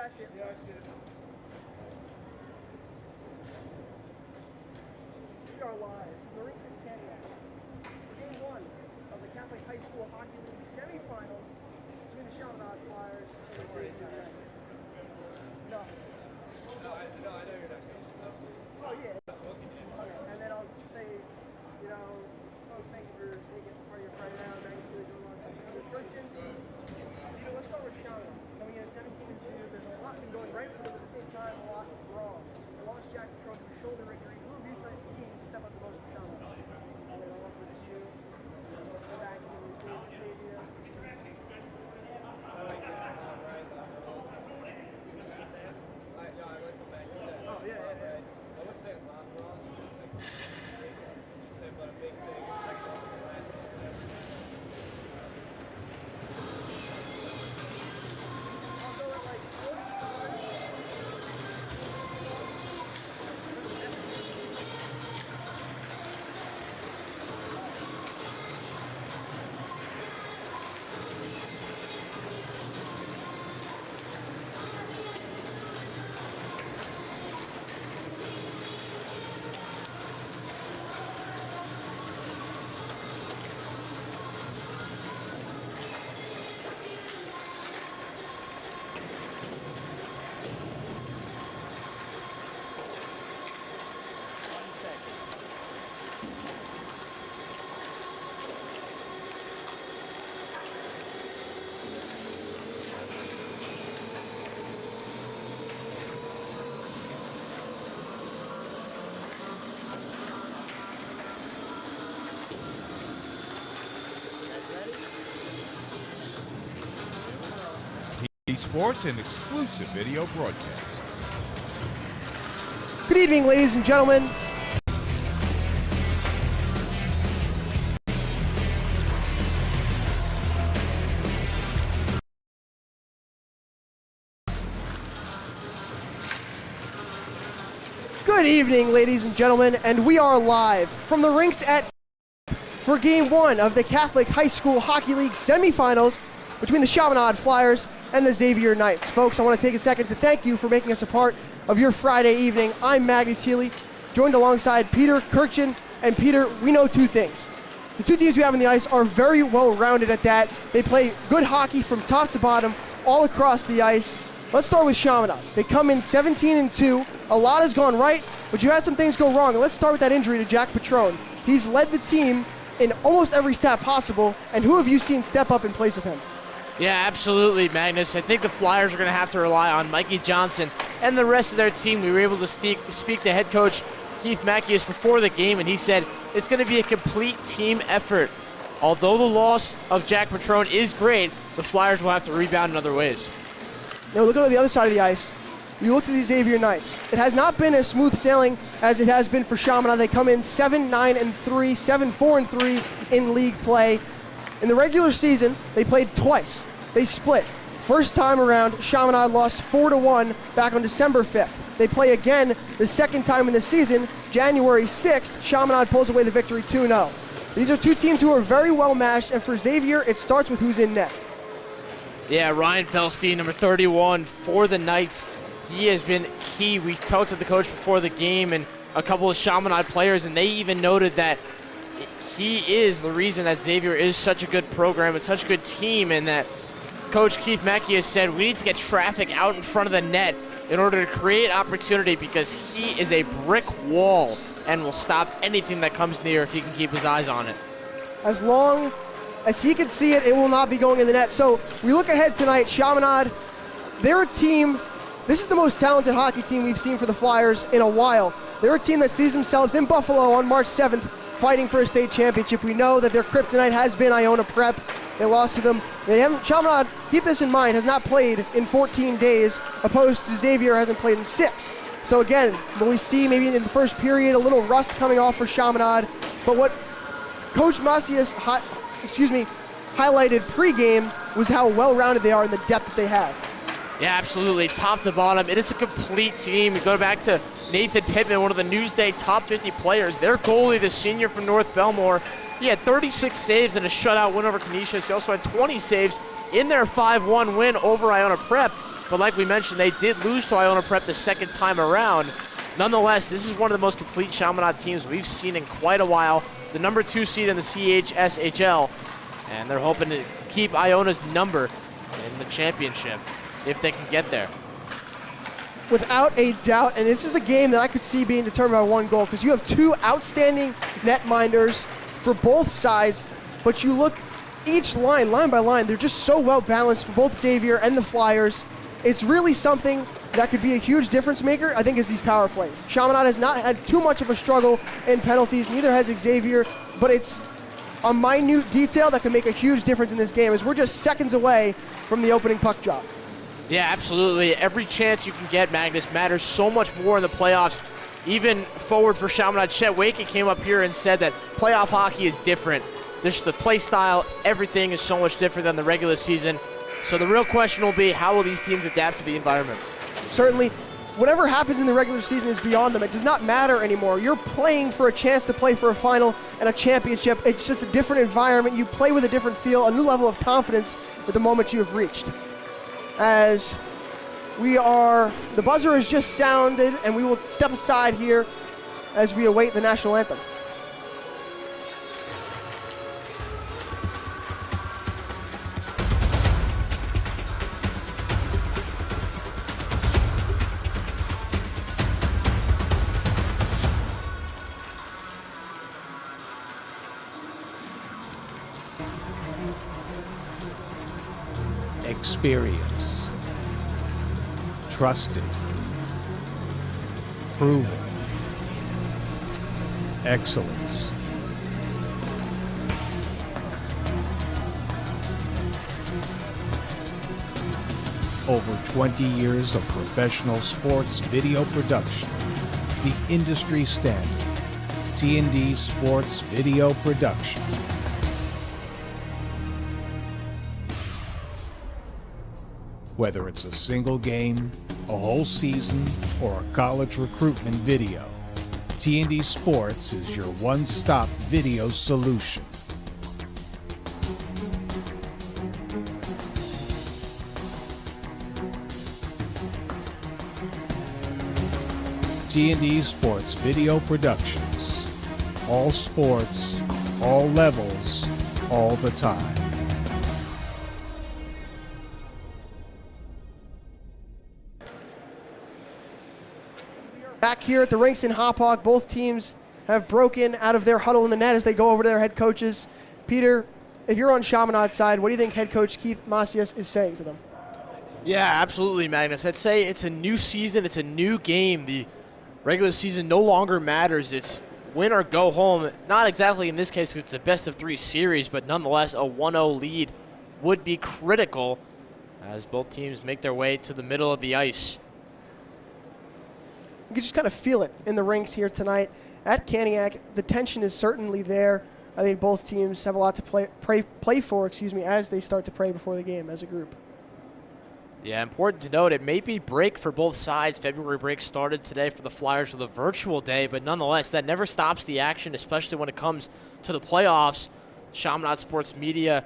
I see it. Yeah, I see it. We are live from the rinks in Chaminade for Game 1 of the Catholic High School Hockey League semifinals between the Chaminade Flyers and the Xavier Knights. No. No, I know you're not going to. Oh, yeah. Okay, and then I'll say, you know, folks, thank you for making us a part of your Friday night. Maggie Sealy joining us on the Christian. You know, let's start with Chaminade. Coming in at 17-2, there's a lot been going right for them, but at the same time, a lot wrong. They lost Jack Patron to a shoulder injury. Who have you seen step up the most for Chaminade? And then I'll look with you. Go back to Xavier. I like what Maggie said. Oh, yeah. I would say a lot wrong. Just say about a big thing. Check it out in the last I'll go with like 40. Sports and exclusive video broadcast. Good evening, ladies and gentlemen. Good evening, ladies and gentlemen, and we are live from the rinks at for Game 1 of the Catholic High School Hockey League semifinals between the Chaminade Flyers and the Xavier Knights. Folks, I want to take a second to thank you for making us a part of your Friday evening. I'm Maggie Sealy, joined alongside Peter Kirchen. And Peter, we know two things. The two teams we have on the ice are very well-rounded at that. They play good hockey from top to bottom, all across the ice. Let's start with Chaminade. They come in 17-2. A lot has gone right, but you had some things go wrong. Let's start with that injury to Jack Patron. He's led the team in almost every stat possible, and who have you seen step up in place of him? Yeah, absolutely, Magnus. I think the Flyers are going to have to rely on Mikey Johnson and the rest of their team. We were able to speak to head coach Keith Mackius before the game, and he said it's going to be a complete team effort. Although the loss of Jack Patron is great, the Flyers will have to rebound in other ways. Now looking at the other side of the ice, you look to the Xavier Knights. It has not been as smooth sailing as it has been for Chaminade. They come in 7-9-3, 7-4-3 in league play. In the regular season, they played twice. They split. First time around, Chaminade lost 4-1 back on December 5th. They play again the second time in the season, January 6th. Chaminade pulls away the victory 2-0. These are two teams who are very well matched, and for Xavier, it starts with who's in net. Yeah, Ryan Felstein, number 31 for the Knights. He has been key. We talked to the coach before the game and a couple of Chaminade players, and they even noted that he is the reason that Xavier is such a good program and such a good team, and that Coach Keith Mackey has said we need to get traffic out in front of the net in order to create opportunity, because he is a brick wall and will stop anything that comes near if he can keep his eyes on it. As long as he can see it, it will not be going in the net. So we look ahead tonight. Chaminade, they're a team, this is the most talented hockey team we've seen for the Flyers in a while. They're a team that sees themselves in Buffalo on March 7th fighting for a state championship. We know that their kryptonite has been Iona Prep. They lost to them. Chaminade, keep this in mind, has not played in 14 days, opposed to Xavier hasn't played in 6. So again, will we see maybe in the first period a little rust coming off for Chaminade? But what Coach Macias highlighted pregame was how well-rounded they are and the depth that they have. Yeah, absolutely. Top to bottom, it is a complete team. We go back to Nathan Pittman, one of the Newsday top 50 players. Their goalie, the senior from North Belmore, he had 36 saves in a shutout win over Canisius. He also had 20 saves in their 5-1 win over Iona Prep. But like we mentioned, they did lose to Iona Prep the second time around. Nonetheless, this is one of the most complete Chaminade teams we've seen in quite a while. The number 2 seed in the CHSHL, and they're hoping to keep Iona's number in the championship if they can get there. Without a doubt, and this is a game that I could see being determined by one goal because you have 2 outstanding netminders for both sides, but you look each line by line, they're just so well balanced for both Xavier and the Flyers. It's really something that could be a huge difference maker, I think, is these power plays. Chaminade has not had too much of a struggle in penalties, neither has Xavier, but it's a minute detail that can make a huge difference in this game as we're just seconds away from the opening puck drop. Yeah, absolutely. Every chance you can get, Magnus, matters so much more in the playoffs. Even forward for Chaminade, Chet Waken came up here and said that playoff hockey is different. There's the play style, everything is so much different than the regular season. So the real question will be, how will these teams adapt to the environment? Certainly, whatever happens in the regular season is beyond them. It does not matter anymore. You're playing for a chance to play for a final and a championship. It's just a different environment. You play with a different feel, a new level of confidence with the moment you have reached. As the buzzer has just sounded, and we will step aside here as we await the national anthem. Experience. Trusted. Proven. Excellence. Over 20 years of professional sports video production. The industry standard. T&D Sports Video Production. Whether it's a single game, a whole season, or a college recruitment video, T&D Sports is your one-stop video solution. T&D Sports Video Productions. All sports, all levels, all the time. Back here at the rinks in Hauppauge, both teams have broken out of their huddle in the net as they go over to their head coaches. Peter, if you're on Chaminade's side, what do you think head coach Keith Macias is saying to them? Yeah, absolutely, Magnus. I'd say it's a new season, it's a new game. The regular season no longer matters. It's win or go home. Not exactly in this case, it's a best-of-3 series, but nonetheless, a 1-0 lead would be critical as both teams make their way to the middle of the ice. You can just kind of feel it in the rinks here tonight at Caniac. The tension is certainly there. I think both teams have a lot to play for, as they start to pray before the game as a group. Yeah, important to note, it may be break for both sides. February break started today for the Flyers with a virtual day, but nonetheless, that never stops the action, especially when it comes to the playoffs. Chaminade Sports Media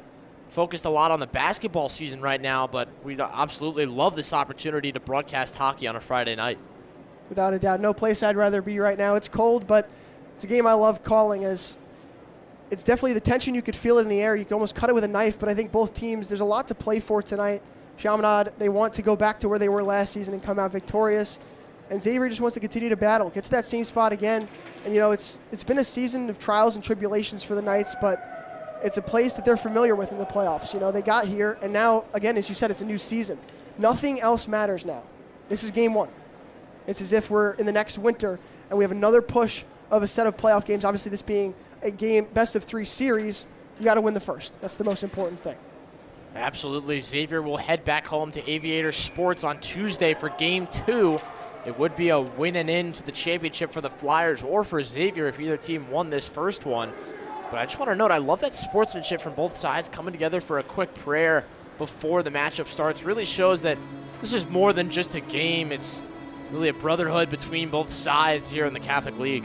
focused a lot on the basketball season right now, but we absolutely love this opportunity to broadcast hockey on a Friday night. Without a doubt, no place I'd rather be right now. It's cold, but it's a game I love calling as it's definitely the tension. You could feel it in the air. You could almost cut it with a knife, but I think both teams, there's a lot to play for tonight. Chaminade, they want to go back to where they were last season and come out victorious. And Xavier just wants to continue to battle, get to that same spot again. And, it's been a season of trials and tribulations for the Knights, but it's a place that they're familiar with in the playoffs. They got here, and now, again, as you said, it's a new season. Nothing else matters now. This is game one. It's as if we're in the next winter and we have another push of a set of playoff games. Obviously, this being a game best-of-3 series, you got to win the first. That's the most important thing. Absolutely. Xavier will head back home to Aviator Sports on Tuesday for Game 2. It would be a win and in to the championship for the Flyers or for Xavier if either team won this first one. But I just want to note, I love that sportsmanship from both sides coming together for a quick prayer before the matchup starts. Really shows that this is more than just a game. It's really a brotherhood between both sides here in the Catholic League.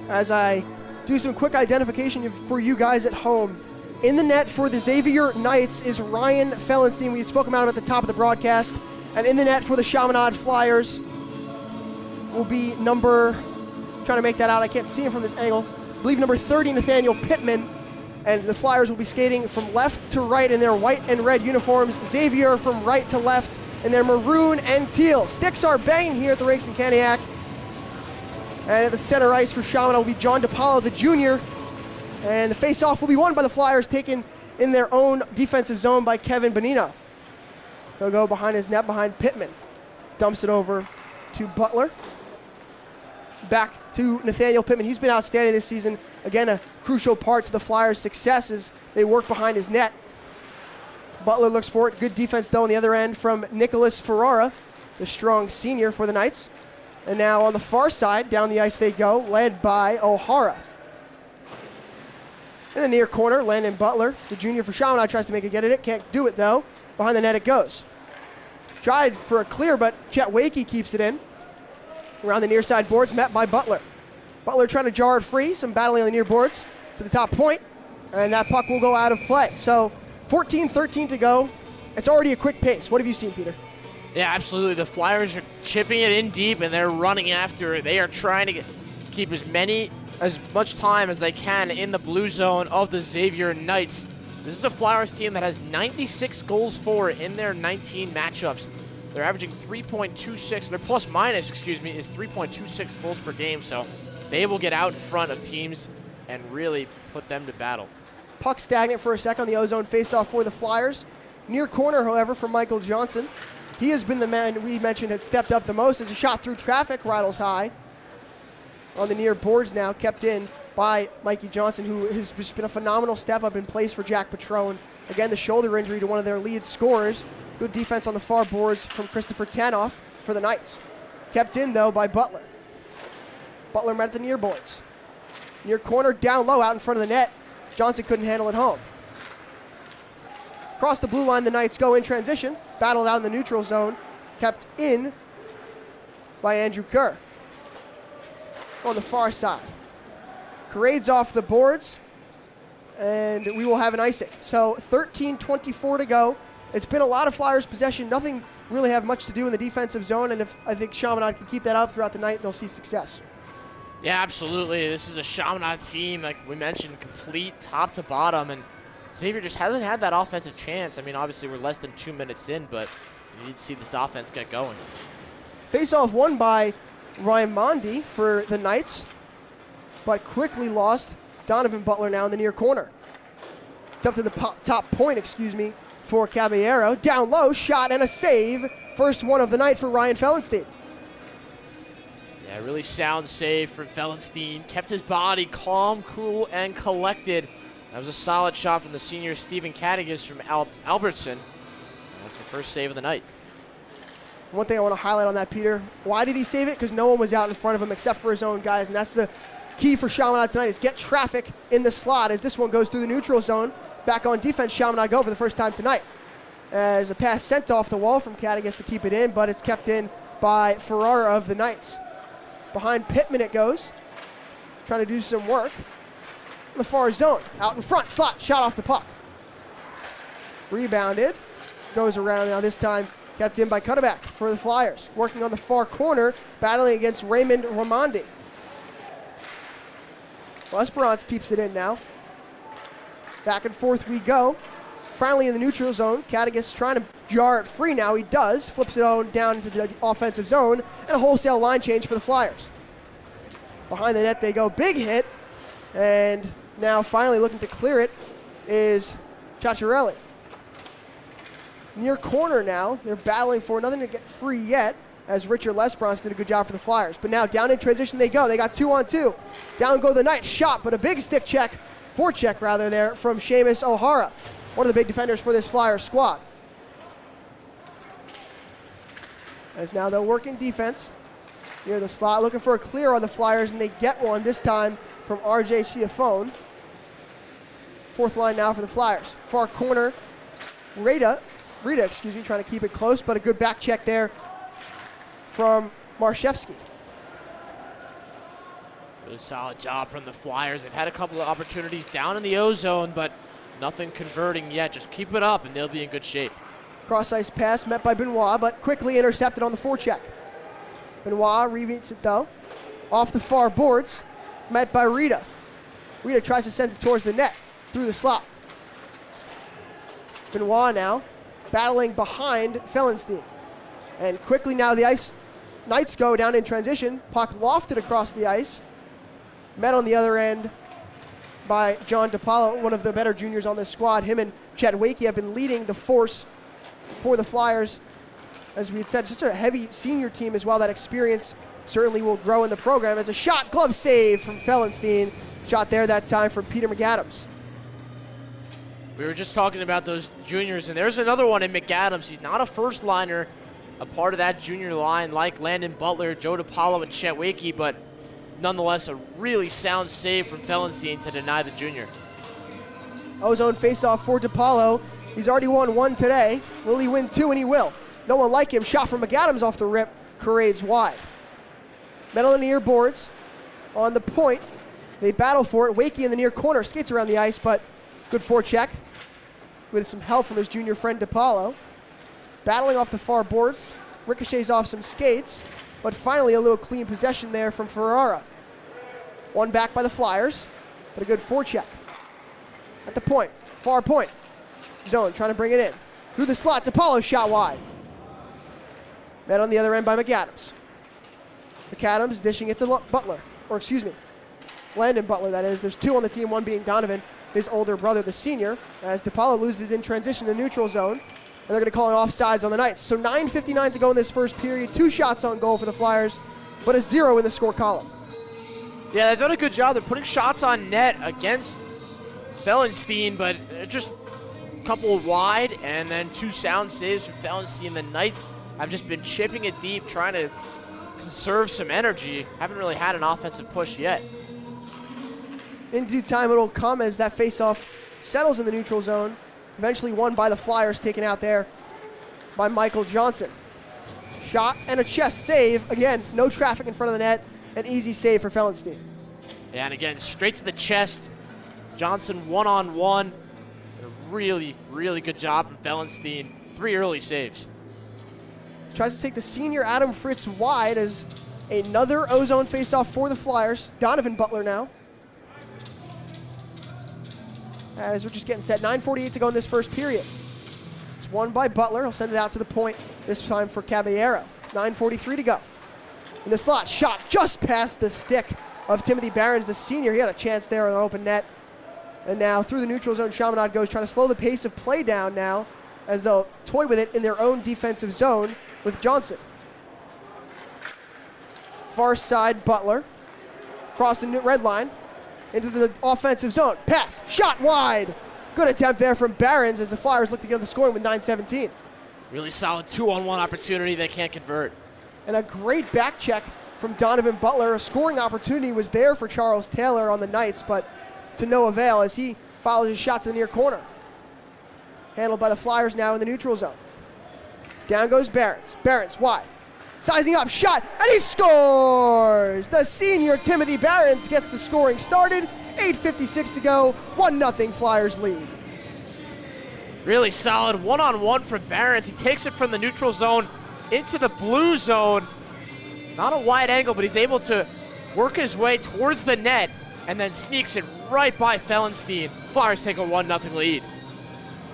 As I do some quick identification for you guys at home, in the net for the Xavier Knights is Ryan Fellenstein. We spoke about him at the top of the broadcast. And in the net for the Chaminade Flyers will be number, trying to make that out, I can't see him from this angle, I believe number 30, Nathaniel Pittman. And the Flyers will be skating from left to right in their white and red uniforms. Xavier from right to left in their maroon and teal. Sticks are banging here at the rinks in Caniac. And at the center ice for Chaminade will be John DiPaolo, the junior. And the face-off will be won by the Flyers, taken in their own defensive zone by Kevin Bonino. He'll go behind his net, behind Pittman. Dumps it over to Butler. Back to Nathaniel Pittman. He's been outstanding this season. Again, a crucial part to the Flyers' success as they work behind his net. Butler looks for it. Good defense, though, on the other end from Nicholas Ferrara, the strong senior for the Knights. And now on the far side, down the ice they go, led by O'Hara. In the near corner, Landon Butler, the junior for Chaminade, tries to make a get at it. Can't do it, though. Behind the net it goes. Tried for a clear, but Chet Wakey keeps it in. Around the near side boards, met by Butler. Butler trying to jar it free, some battling on the near boards to the top point, and that puck will go out of play. So 14-13 to go. It's already a quick pace. What have you seen, Peter? Yeah, absolutely. The Flyers are chipping it in deep, and they're running after it. They are trying to keep as much time as they can in the blue zone of the Xavier Knights. This is a Flyers team that has 96 goals for in their 19 matchups. They're averaging 3.26. Their plus minus, is 3.26 goals per game. So they will get out in front of teams and really put them to battle. Puck stagnant for a second on the ozone faceoff for the Flyers. Near corner, however, for Michael Johnson. He has been the man we mentioned had stepped up the most as a shot through traffic rattles high. On the near boards now, kept in by Mikey Johnson, who has just been a phenomenal step up in place for Jack Patron. Again, the shoulder injury to one of their lead scorers. Good defense on the far boards from Christopher Tanoff for the Knights. Kept in, though, by Butler. Butler met at the near boards. Near corner, down low, out in front of the net. Johnson couldn't handle it home. Across the blue line, the Knights go in transition. Battled out in the neutral zone. Kept in by Andrew Kerr. On the far side. Parades off the boards, and we will have an icing. So 13:24 to go. It's been a lot of Flyers possession. Nothing really have much to do in the defensive zone, and if I think Chaminade can keep that up throughout the night, they'll see success. Yeah, absolutely. This is a Chaminade team, like we mentioned, complete top to bottom, and Xavier just hasn't had that offensive chance. I mean, obviously we're less than 2 minutes in, but you need to see this offense get going. Face-off won by Ryan Mondi for the Knights, but quickly lost. Donovan Butler now in the near corner. It's up to the top point, for Caballero. Down low, shot and a save. First one of the night for Ryan Fellenstein. Yeah, really sound save from Fellenstein. Kept his body calm, cool, and collected. That was a solid shot from the senior Stephen Kadigas from Albertson. And that's the first save of the night. One thing I want to highlight on that, Peter, why did he save it? Because no one was out in front of him except for his own guys, and that's the key for Chaminade tonight, is get traffic in the slot as this one goes through the neutral zone. Back on defense, Chaminade go for the first time tonight. As a pass sent off the wall from Kadigas to keep it in, but it's kept in by Ferrara of the Knights. Behind Pittman it goes, trying to do some work. In the far zone, out in front, slot, shot off the puck. Rebounded, goes around now this time, kept in by Cutterback for the Flyers. Working on the far corner, battling against Raymond Ramondi. Well, Esperance keeps it in now. Back and forth we go. Finally in the neutral zone. Kadigas trying to jar it free now. He does. Flips it on down into the offensive zone. And a wholesale line change for the Flyers. Behind the net they go. Big hit. And now finally looking to clear it is Ciacciarelli. Near corner now. They're battling for nothing to get free yet, as Richard Lesperance did a good job for the Flyers. But now down in transition they go. They got 2-on-2. Down go the Knights. Shot, but a big forecheck there from Seamus O'Hara, one of the big defenders for this Flyers squad. As now they'll work in defense near the slot, looking for a clear on the Flyers, and they get one this time from RJ Ciafone. Fourth line now for the Flyers. Far corner, Rita, trying to keep it close, but a good back check there from Marshevsky. Really solid job from the Flyers. They've had a couple of opportunities down in the O-zone, but nothing converting yet. Just keep it up, and they'll be in good shape. Cross-ice pass met by Benoit, but quickly intercepted on the forecheck. Benoit rebeats it though. Off the far boards, met by Rita. Rita tries to send it towards the net, through the slot. Benoit now, battling behind Fellenstein. And quickly now the ice, Knights go down in transition. Puck lofted across the ice. Met on the other end by John DiPaolo, one of the better juniors on this squad. Him and Chet Wakey have been leading the force for the Flyers. As we had said, such a heavy senior team as well. That experience certainly will grow in the program. As a shot, glove save from Fellenstein. Shot there that time from Peter McAdams. We were just talking about those juniors, and there's another one in McAdams. He's not a first liner, a part of that junior line like Landon Butler, Joe DiPaolo, and Chet Wakey, but nonetheless a really sound save from Fellenstein to deny the junior. Ozone faceoff for DiPaolo. He's already won one today. Will he win two? And he will. No one like him. Shot from McAdams off the rip. Parades wide. Men on the near boards. On the point. They battle for it. Wakey in the near corner. Skates around the ice, but good forecheck. With some help from his junior friend DiPaolo. Battling off the far boards. Ricochets off some skates. But finally a little clean possession there from Ferrara. One back by the Flyers. But a good forecheck. At the point. Far point. Zone trying to bring it in. Through the slot. DiPaolo shot wide. Met on the other end by McAdams. McAdams dishing it to Butler. Or excuse me, Landon Butler, that is. There's two on the team, one being Donovan, his older brother, the senior, as DiPaolo loses in transition to neutral zone. And they're going to call it offsides on the Knights. So 9:59 to go in this first period. 2 shots on goal for the Flyers, but a 0 in the score column. Yeah, they've done a good job. They're putting shots on net against Fellenstein, but just a couple wide, and then 2 sound saves from Fellenstein. The Knights have just been chipping it deep, trying to conserve some energy. Haven't really had an offensive push yet. In due time, it'll come as that faceoff settles in the neutral zone. Eventually won by the Flyers, taken out there by Michael Johnson. Shot and a chest save. Again, no traffic in front of the net. An easy save for Fellenstein. Yeah, and again, straight to the chest. Johnson one-on-one. A really, really good job from Fellenstein. 3 early saves. Tries to take the senior Adam Fritz wide as another ozone faceoff for the Flyers. Donovan Butler now. As we're just getting set. 9:48 to go in this first period. It's won by Butler. He'll send it out to the point, this time for Caballero. 9:43 to go. In the slot, shot just past the stick of Timothy Barons, the senior. He had a chance there on the open net. And now through the neutral zone, Chaminade goes, trying to slow the pace of play down now as they'll toy with it in their own defensive zone with Johnson. Far side, Butler. Across the red line into the offensive zone. Pass, shot wide. Good attempt there from Barons as the Flyers look to get on the scoring with 9:17. Really solid 2-on-1 opportunity they can't convert. And a great back check from Donovan Butler. A scoring opportunity was there for Charles Taylor on the Knights, but to no avail as he follows his shot to the near corner. Handled by the Flyers now in the neutral zone. Down goes Barons. Barons wide. Sizing up, shot, and he scores! The senior Timothy Barons gets the scoring started. 8:56 to go, 1-0 Flyers lead. Really solid one-on-one from Barons. He takes it from the neutral zone into the blue zone. Not a wide angle, but he's able to work his way towards the net and then sneaks it right by Fellenstein. Flyers take a 1-0 lead.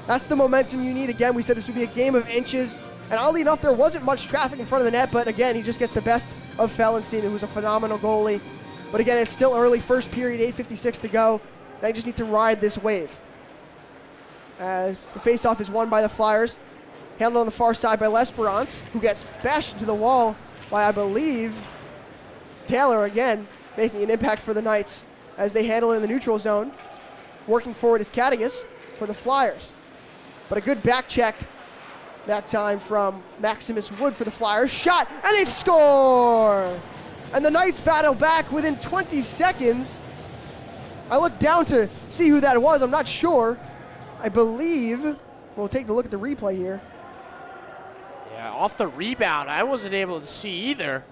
That's the momentum you need. Again, we said this would be a game of inches. And oddly enough, there wasn't much traffic in front of the net, but again, he just gets the best of Fellenstein, who's a phenomenal goalie. But again, it's still early, first period, 8:56 to go. Now you just need to ride this wave. As the faceoff is won by the Flyers, handled on the far side by L'Esperance, who gets bashed into the wall by, I believe, Taylor again, making an impact for the Knights as they handle it in the neutral zone. Working forward is Katigas for the Flyers. But a good back check that time from Maximus Wood for the Flyers. Shot, and they score! And the Knights battle back within 20 seconds. I looked down to see who that was. I'm not sure. I believe, we'll take a look at the replay here. Yeah, off the rebound, I wasn't able to see either.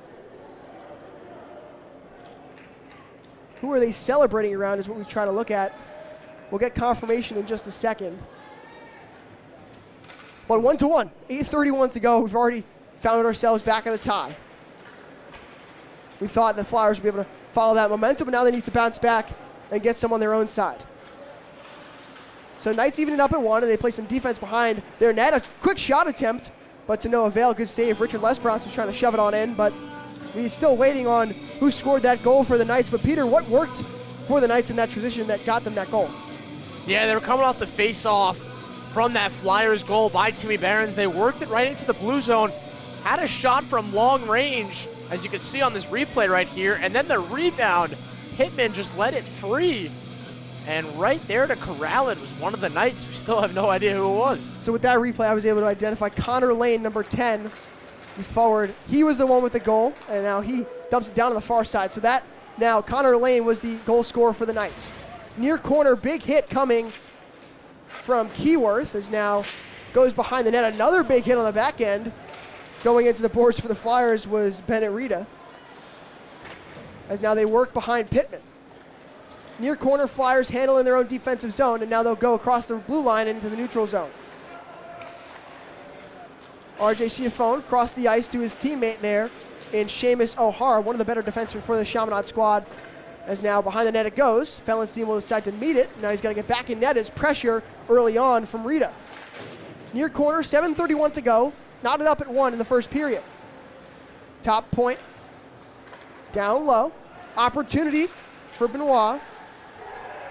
Who are they celebrating around is what we try to look at. We'll get confirmation in just a second. But 1-1, 8:31 to go. We've already found ourselves back in a tie. We thought the Flyers would be able to follow that momentum, but now they need to bounce back and get some on their own side. So Knights even it up at 1, and they play some defense behind their net. A quick shot attempt, but to no avail. Good save. Richard Lesperance was trying to shove it on in, but we're still waiting on who scored that goal for the Knights. But Peter, what worked for the Knights in that transition that got them that goal? Yeah, they were coming off the face-off from that Flyers goal by Timmy Behrens. They worked it right into the blue zone, had a shot from long range, as you can see on this replay right here, and then the rebound, Pittman just let it free. And right there to corral it was one of the Knights. We still have no idea who it was. So with that replay, I was able to identify Connor Lane, number 10, the forward. He was the one with the goal, and now he dumps it down to the far side. So that now Connor Lane was the goal scorer for the Knights. Near corner, big hit coming from Keyworth as now goes behind the net. Another big hit on the back end. Going into the boards for the Flyers was Bennett Rita, as now they work behind Pittman. Near corner, Flyers handle in their own defensive zone, and now they'll go across the blue line into the neutral zone. RJ Chiaffone crossed the ice to his teammate there in Seamus O'Hara, one of the better defensemen for the Chaminade squad, as now behind the net it goes. Fellenstein will decide to meet it. Now he's got to get back in net as pressure early on from Rita. Near corner, 7:31 to go. Knotted up at 1 in the first period. Top point, down low. Opportunity for Benoit.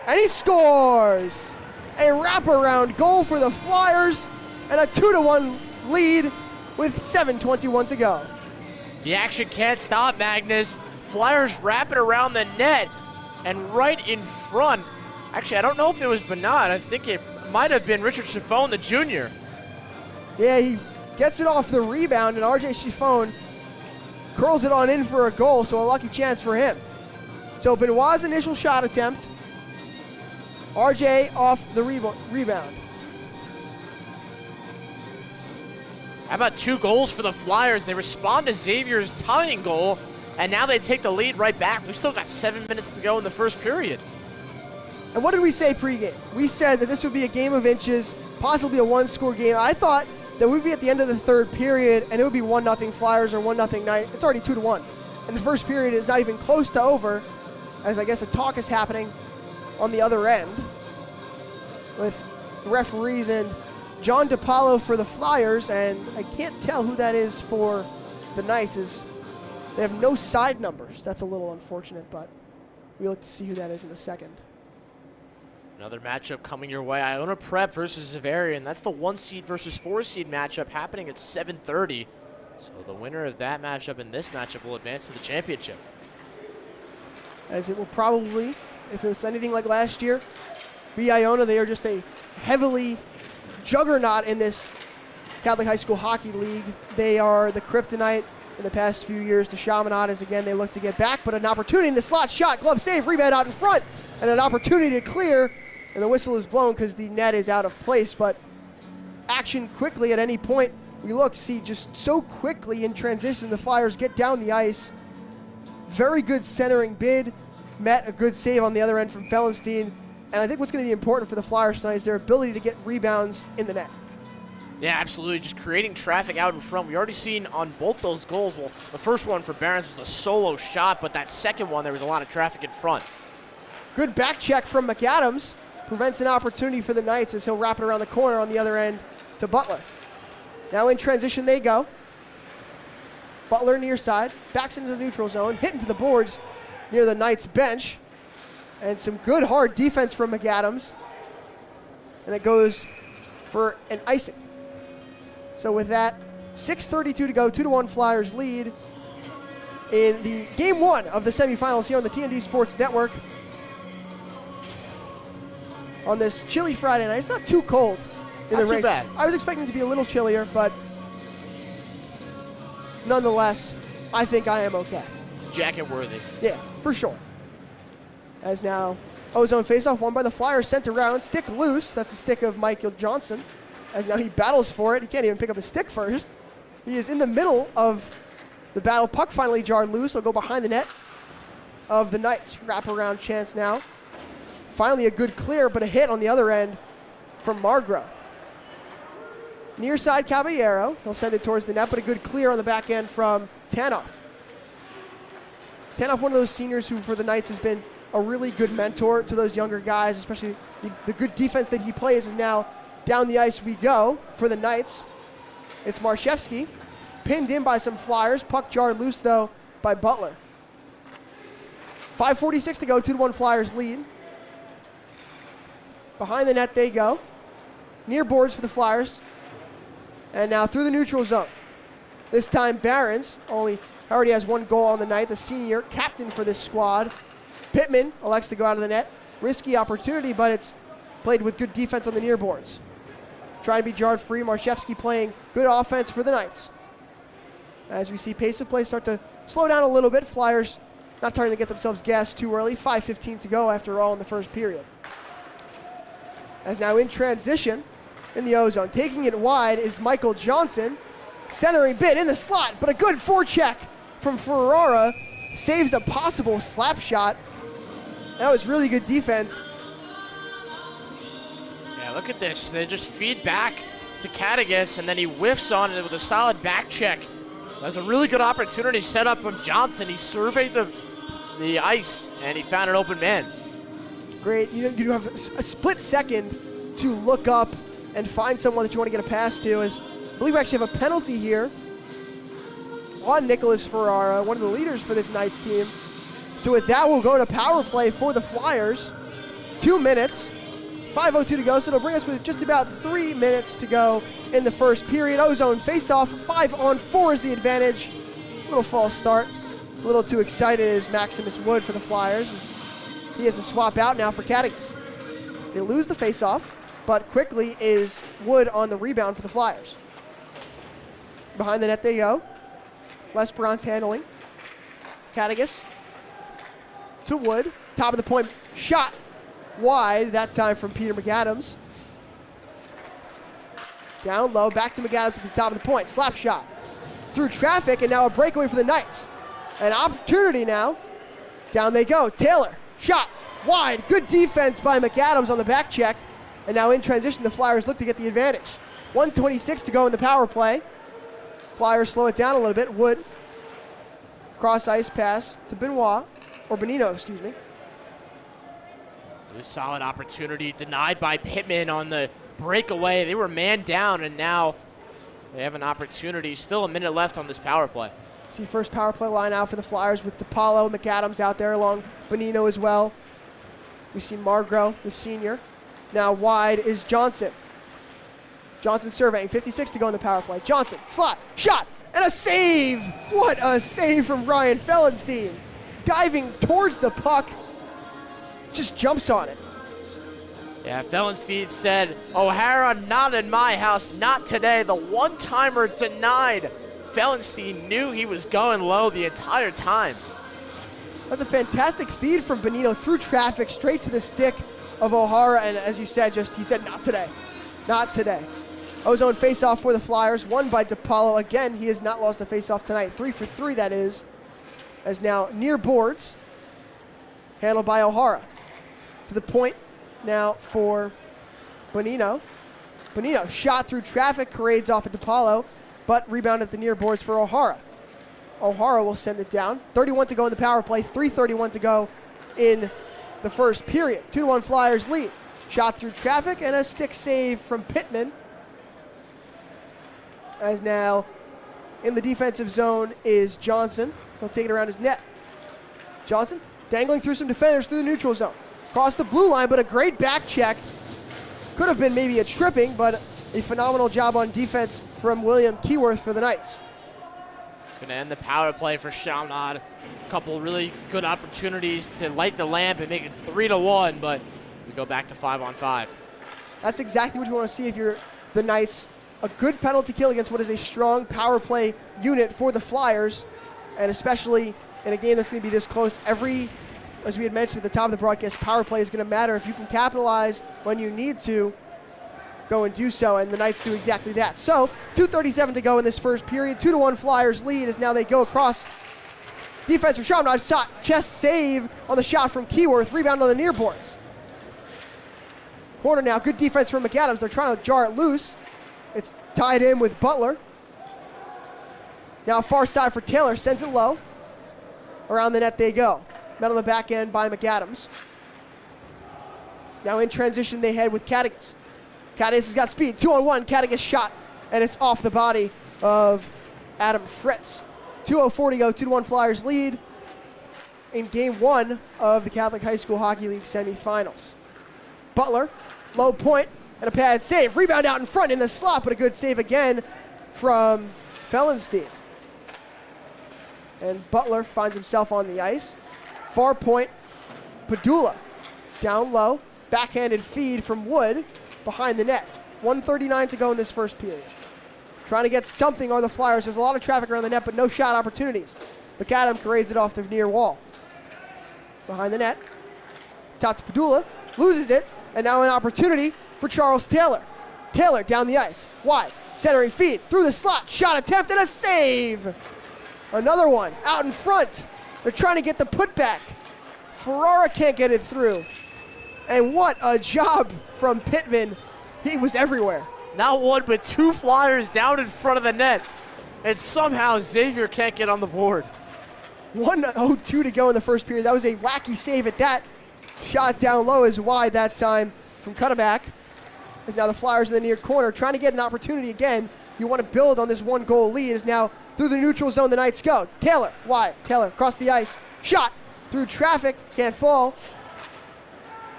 And he scores! A wraparound goal for the Flyers and a 2-1 lead with 7:21 to go. The action can't stop, Magnus. Flyers wrap it around the net and right in front. Actually, I don't know if it was Benoit. I think it might have been Richard Chiaffone, the junior. Yeah, he gets it off the rebound, and RJ Chiaffone curls it on in for a goal, so a lucky chance for him. So Benoit's initial shot attempt, RJ off the rebound. How about 2 goals for the Flyers? They respond to Xavier's tying goal, and now they take the lead right back. We've still got 7 minutes to go in the first period. And what did we say pregame? We said that this would be a game of inches, possibly a one-score game. I thought that we'd be at the end of the third period, and it would be 1-0 Flyers or 1-0 Knights. It's already 2-1. And the first period is not even close to over, as I guess a talk is happening on the other end with referees and John DiPaolo for the Flyers, and I can't tell who that is for the Knights, as they have no side numbers. That's a little unfortunate, but we'll look to see who that is in a second. Another matchup coming your way. Iona Prep versus Xavier, and that's the 1 seed versus 4 seed matchup happening at 7:30. So the winner of that matchup and this matchup will advance to the championship. As it will probably, if it was anything like last year, be Iona. They are just a heavily juggernaut in this Catholic High School Hockey League. They are the kryptonite in the past few years. The Chaminade is, again, they look to get back, but an opportunity in the slot shot, glove save, rebound out in front, and an opportunity to clear, and the whistle is blown because the net is out of place. But action quickly at any point. We look, see just so quickly in transition, the Flyers get down the ice. Very good centering bid. Met a good save on the other end from Fellenstein. And I think what's going to be important for the Flyers tonight is their ability to get rebounds in the net. Yeah, absolutely. Just creating traffic out in front. We already seen on both those goals. Well, the first one for Behrens was a solo shot, but that second one, there was a lot of traffic in front. Good back check from McAdams. Prevents an opportunity for the Knights as he'll wrap it around the corner on the other end to Butler. Now in transition they go. Butler near side, backs into the neutral zone, hit into the boards near the Knights bench. And some good hard defense from McAdams. And it goes for an icing. So with that, 6:32 to go, 2-1 Flyers lead in the game 1 of the semifinals here on the TND Sports Network. On this chilly Friday night. It's not too cold in the race. Bad. I was expecting it to be a little chillier, but nonetheless, I think I am okay. It's jacket worthy. Yeah, for sure. As now, ozone faceoff won by the Flyers, sent around, stick loose. That's the stick of Michael Johnson. As now he battles for it. He can't even pick up his stick first. He is in the middle of the battle. Puck finally jarred loose. He'll go behind the net of the Knights. Wraparound chance now. Finally a good clear, but a hit on the other end from Margro. Near side Caballero. He'll send it towards the net, but a good clear on the back end from Tanoff. Tanoff, one of those seniors who for the Knights has been a really good mentor to those younger guys, especially the good defense that he plays is now down the ice we go for the Knights. It's Marshevsky, pinned in by some Flyers. Puck jarred loose, though, by Butler. 5:46 to go, 2-1 Flyers lead. Behind the net they go. Near boards for the Flyers. And now through the neutral zone. This time Barons already has one goal on the night. The senior captain for this squad. Pittman elects to go out of the net. Risky opportunity, but it's played with good defense on the near boards. Trying to be jarred free. Marshevsky playing good offense for the Knights. As we see pace of play start to slow down a little bit. Flyers not trying to get themselves gassed too early. 5:15 to go after all in the first period. As now in transition in the O-zone. Taking it wide is Michael Johnson. Centering bit in the slot, but a good forecheck from Ferrara. Saves a possible slap shot. That was really good defense. Yeah, look at this. They just feed back to Katagas, and then he whiffs on it with a solid back check. That was a really good opportunity set up from Johnson. He surveyed the ice, and he found an open man. Great. You have a split second to look up and find someone that you want to get a pass to. I believe we actually have a penalty here on Nicholas Ferrara, one of the leaders for this Knights team. So with that, we'll go to power play for the Flyers. 2 minutes, 5:02 to go, so it'll bring us with just about 3 minutes to go in the first period. O-zone face-off, 5-on-4 is the advantage. Little false start. A little too excited is Maximus Wood for the Flyers. He has to swap out now for Katagas. They lose the face-off, but quickly is Wood on the rebound for the Flyers. Behind the net they go. L'Esperance handling. Katagas to Wood. Top of the point. Shot wide, that time from Peter McAdams. Down low, back to McAdams at the top of the point. Slap shot through traffic, and now a breakaway for the Knights. An opportunity now. Down they go. Taylor, shot wide. Good defense by McAdams on the back check. And now in transition, the Flyers look to get the advantage. 1:26 to go in the power play. Flyers slow it down a little bit. Wood, cross ice pass to Benino, excuse me. A solid opportunity denied by Pittman on the breakaway. They were man down, and now they have an opportunity. Still a minute left on this power play. See first power play line out for the Flyers with DePaulo, McAdams out there along Benino as well. We see Margro, the senior. Now wide is Johnson. Johnson surveying, 56 to go in the power play. Johnson, slot, shot, and a save! What a save from Ryan Fellenstein. Diving towards the puck, just jumps on it. Yeah, Fellenstein said, O'Hara, not in my house, not today. The one-timer denied. Fellenstein knew he was going low the entire time. That's a fantastic feed from Benino through traffic, straight to the stick of O'Hara, and as you said, he said, not today, not today. O-zone face-off for the Flyers, won by DePaulo. Again, he has not lost the face-off tonight. 3 for 3, that is. As now near boards, handled by O'Hara. To the point now for Benino. Benino shot through traffic, parades off at DePaulo, but rebound at the near boards for O'Hara. O'Hara will send it down. 31 to go in the power play, 3:31 to go in the first period. 2-1 Flyers lead. Shot through traffic and a stick save from Pittman. As now in the defensive zone is Johnson. He'll take it around his net. Johnson dangling through some defenders through the neutral zone. Across the blue line, but a great back check. Could have been maybe a tripping, but a phenomenal job on defense from William Keyworth for the Knights. It's going to end the power play for Chaminade. A couple really good opportunities to light the lamp and make it 3-1, but we go back to 5-on-5. That's exactly what you want to see if you're the Knights. A good penalty kill against what is a strong power play unit for the Flyers, and especially in a game that's going to be this close. As we had mentioned at the top of the broadcast, power play is going to matter. If you can capitalize when you need to, go and do so, and the Knights do exactly that. So 2:37 to go in this first period. 2-1 Flyers lead as now they go across. Defense for Chaminade, shot, chest save on the shot from Keyworth, rebound on the near boards. Corner now, good defense from McAdams. They're trying to jar it loose. It's Tied in with Butler. Now far side for Taylor, sends it low. Around the net they go. Met on the back end by McAdams. Now in transition they head with Katagas. Katagas has got speed, 2-on-1, Katagas shot, and it's off the body of Adam Fritz. 2:04 to go, 2-1 Flyers lead in game one of the Catholic High School Hockey League semifinals. Butler, low point, and a pad save. Rebound out in front in the slot, but a good save again from Fellenstein. And Butler finds himself on the ice. Far point, Padula down low. Backhanded feed from Wood behind the net. 1:39 to go in this first period. Trying to get something on the Flyers. There's a lot of traffic around the net, but no shot opportunities. McAdam carries it off the near wall. Behind the net. Top to Padula. Loses it. And now an opportunity for Charles Taylor. Taylor down the ice. Wide. Centering feed. Through the slot. Shot attempt and a save. Another one out in front. They're trying to get the putback. Ferrara can't get it through. And what a job from Pittman. He was everywhere. Not one, but two Flyers down in front of the net. And somehow Xavier can't get on the board. 1:02 to go in the first period. That was a wacky save at that. Shot down low is wide that time from Cutterback. As now the Flyers in the near corner trying to get an opportunity again. You want to build on this 1-goal lead. Is now through the neutral zone the Knights go. Taylor wide. Taylor across the ice. Shot through traffic. Can't fall.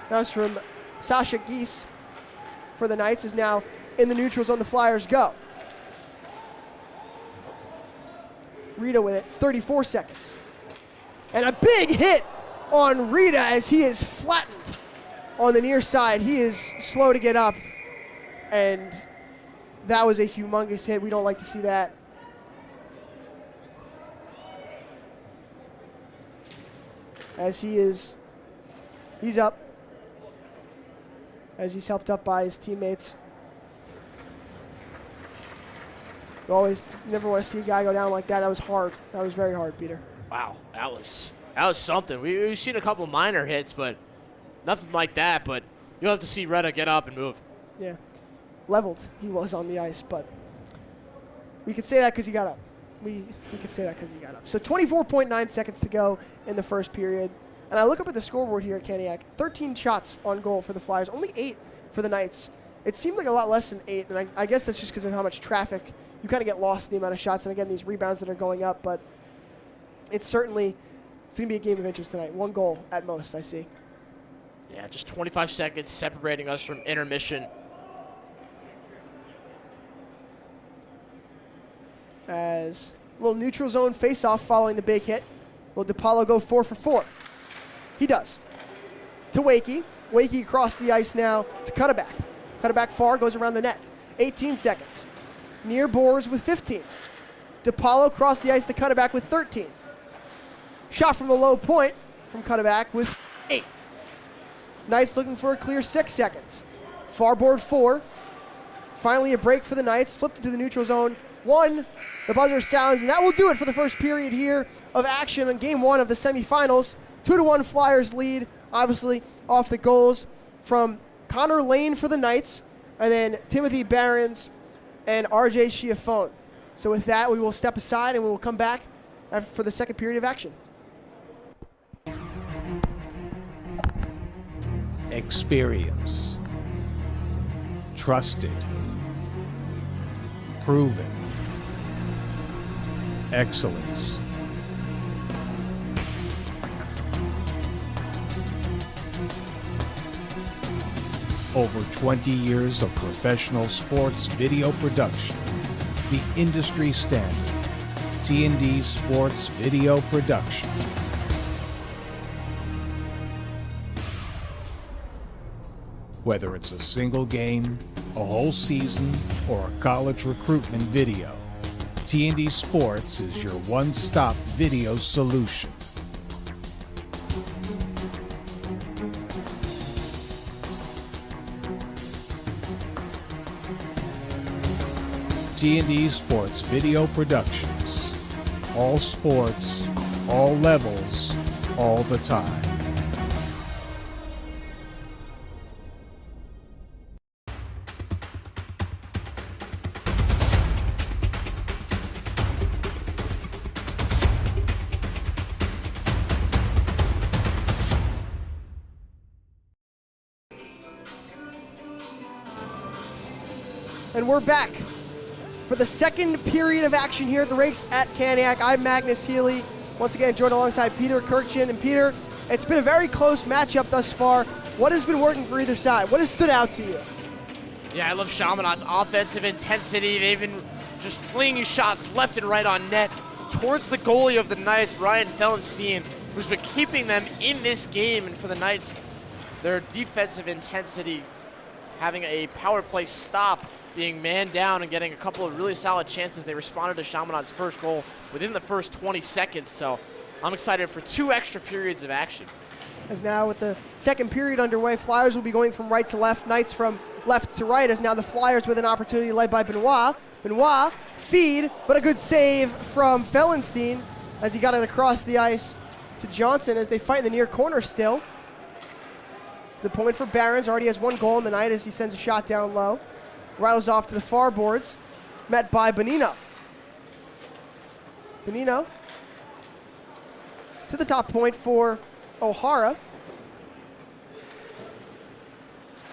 That was from Sasha Geese for the Knights. Is now in the neutral zone the Flyers go. Rita with it, 34 seconds. And a big hit on Rita as he is flattened on the near side. He is slow to get up, and that was a humongous hit. We don't like to see that. As he's up, as he's helped up by his teammates. You never want to see a guy go down like that. That was hard. That was very hard, Peter. Wow, that was something. We've seen a couple minor hits, but nothing like that. But you'll have to see Retta get up and move. Yeah, leveled he was on the ice, but we could say that because he got up. We could say that because he got up. So 24.9 seconds to go in the first period. And I look up at the scoreboard here at Kaniak. 13 shots on goal for the Flyers, only 8 for the Knights. It seemed like a lot less than 8, and I guess that's just because of how much traffic. You kind of get lost in the amount of shots, and again, these rebounds that are going up, but it's going to be a game of interest tonight. 1 goal at most, I see. Yeah, just 25 seconds separating us from intermission. As a little neutral zone face-off following the big hit. Will DePaulo go 4 for 4? He does. To Wakey. Wakey across the ice now to Cutterback. Cutterback far, goes around the net. 18 seconds. Near boards with 15. DePaulo across the ice to Cutterback with 13. Shot from the low point from Cutterback with 8. Knights looking for a clear 6 seconds. Far board 4. Finally a break for the Knights. Flipped into the neutral zone. 1. The buzzer sounds, and that will do it for the first period here of action in game 1 of the semifinals. 2-1 Flyers lead, obviously off the goals from Connor Lane for the Knights, and then Timothy Barons and RJ Chiaffone. So with that, we will step aside and we will come back for the second period of action. Experience. Trusted. Proven. Excellence. Over 20 years of professional sports video production. The industry standard. T&D Sports Video Production. Whether it's a single game, a whole season, or a college recruitment video, T&D Sports is your one-stop video solution. T&D Sports Video Productions. All sports, all levels, all the time. And we're back for the second period of action here at the rinks at Caniac. I'm Magnus Healy, once again joined alongside Peter Kirkchin. And Peter, it's been a very close matchup thus far. What has been working for either side? What has stood out to you? Yeah, I love Chaminade's offensive intensity. They've been just flinging shots left and right on net towards the goalie of the Knights, Ryan Fellenstein, who's been keeping them in this game. And for the Knights, their defensive intensity, having a power play stop, being man down and getting a couple of really solid chances. They responded to Chaminade's first goal within the first 20 seconds, so I'm excited for 2 extra periods of action. As now with the second period underway, Flyers will be going from right to left, Knights from left to right, as now the Flyers with an opportunity led by Benoit. Benoit, feed, but a good save from Fellenstein as he got it across the ice to Johnson as they fight in the near corner still. The point for Barons, already has 1 goal in the night as he sends a shot down low. Rattles off to the far boards, met by Bonino. Bonino to the top point for O'Hara.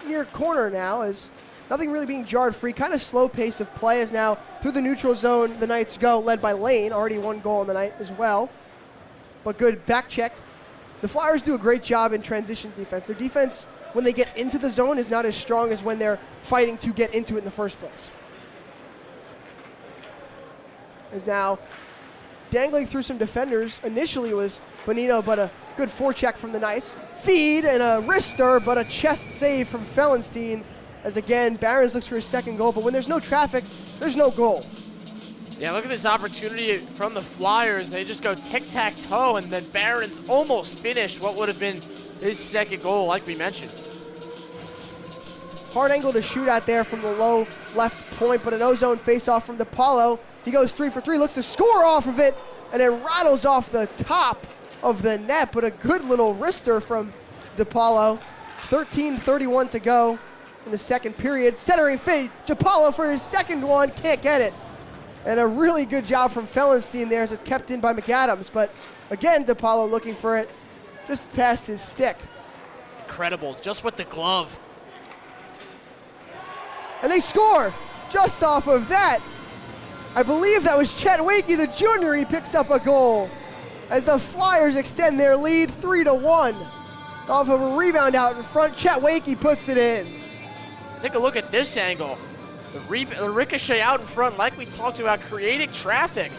Near corner now is nothing really being jarred free. Kind of slow pace of play as now through the neutral zone the Knights go, led by Lane. Already 1 goal in the night as well. But good back check. The Flyers do a great job in transition defense. Their defense, when they get into the zone, is not as strong as when they're fighting to get into it in the first place. Is now dangling through some defenders. Initially it was Bonino, but a good forecheck from the Knights. Feed and a wrister, but a chest save from Fellenstein. As again, Barons looks for his second goal, but when there's no traffic, there's no goal. Yeah, look at this opportunity from the Flyers. They just go tic-tac-toe, and then Barons almost finished what would have been his second goal, like we mentioned. Hard angle to shoot at there from the low left point, but an ozone face-off from DePaulo. He goes 3 for 3, looks to score off of it, and it rattles off the top of the net, but a good little wrister from DePaulo. 13:31 to go in the second period. Centering feed, DePaulo for his second one, can't get it. And a really good job from Fellenstein there as it's kept in by McAdams. But again, DePaulo looking for it just past his stick. Incredible, just with the glove. And they score just off of that. I believe that was Chet Wakey, the junior. He picks up a goal as the Flyers extend their lead 3-1. Off of a rebound out in front, Chet Wakey puts it in. Take a look at this angle. The ricochet out in front, like we talked about, creating traffic.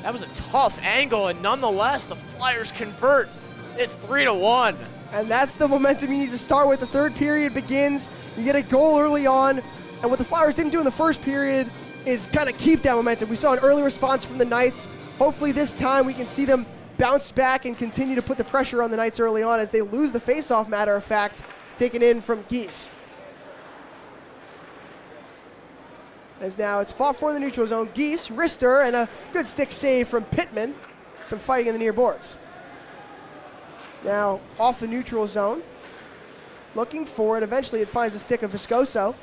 That was a tough angle, and nonetheless, the Flyers convert. It's 3-1. And that's the momentum you need to start with. The third period begins. You get a goal early on, and what the Flyers didn't do in the first period is kind of keep that momentum. We saw an early response from the Knights. Hopefully this time we can see them bounce back and continue to put the pressure on the Knights early on as they lose the faceoff, matter of fact, taken in from Geese. As now it's fought for in the neutral zone. Geese, wrister, and a good stick save from Pittman. Some fighting in the near boards. Now off the neutral zone. Looking for it. Eventually it finds the stick of Viscoso.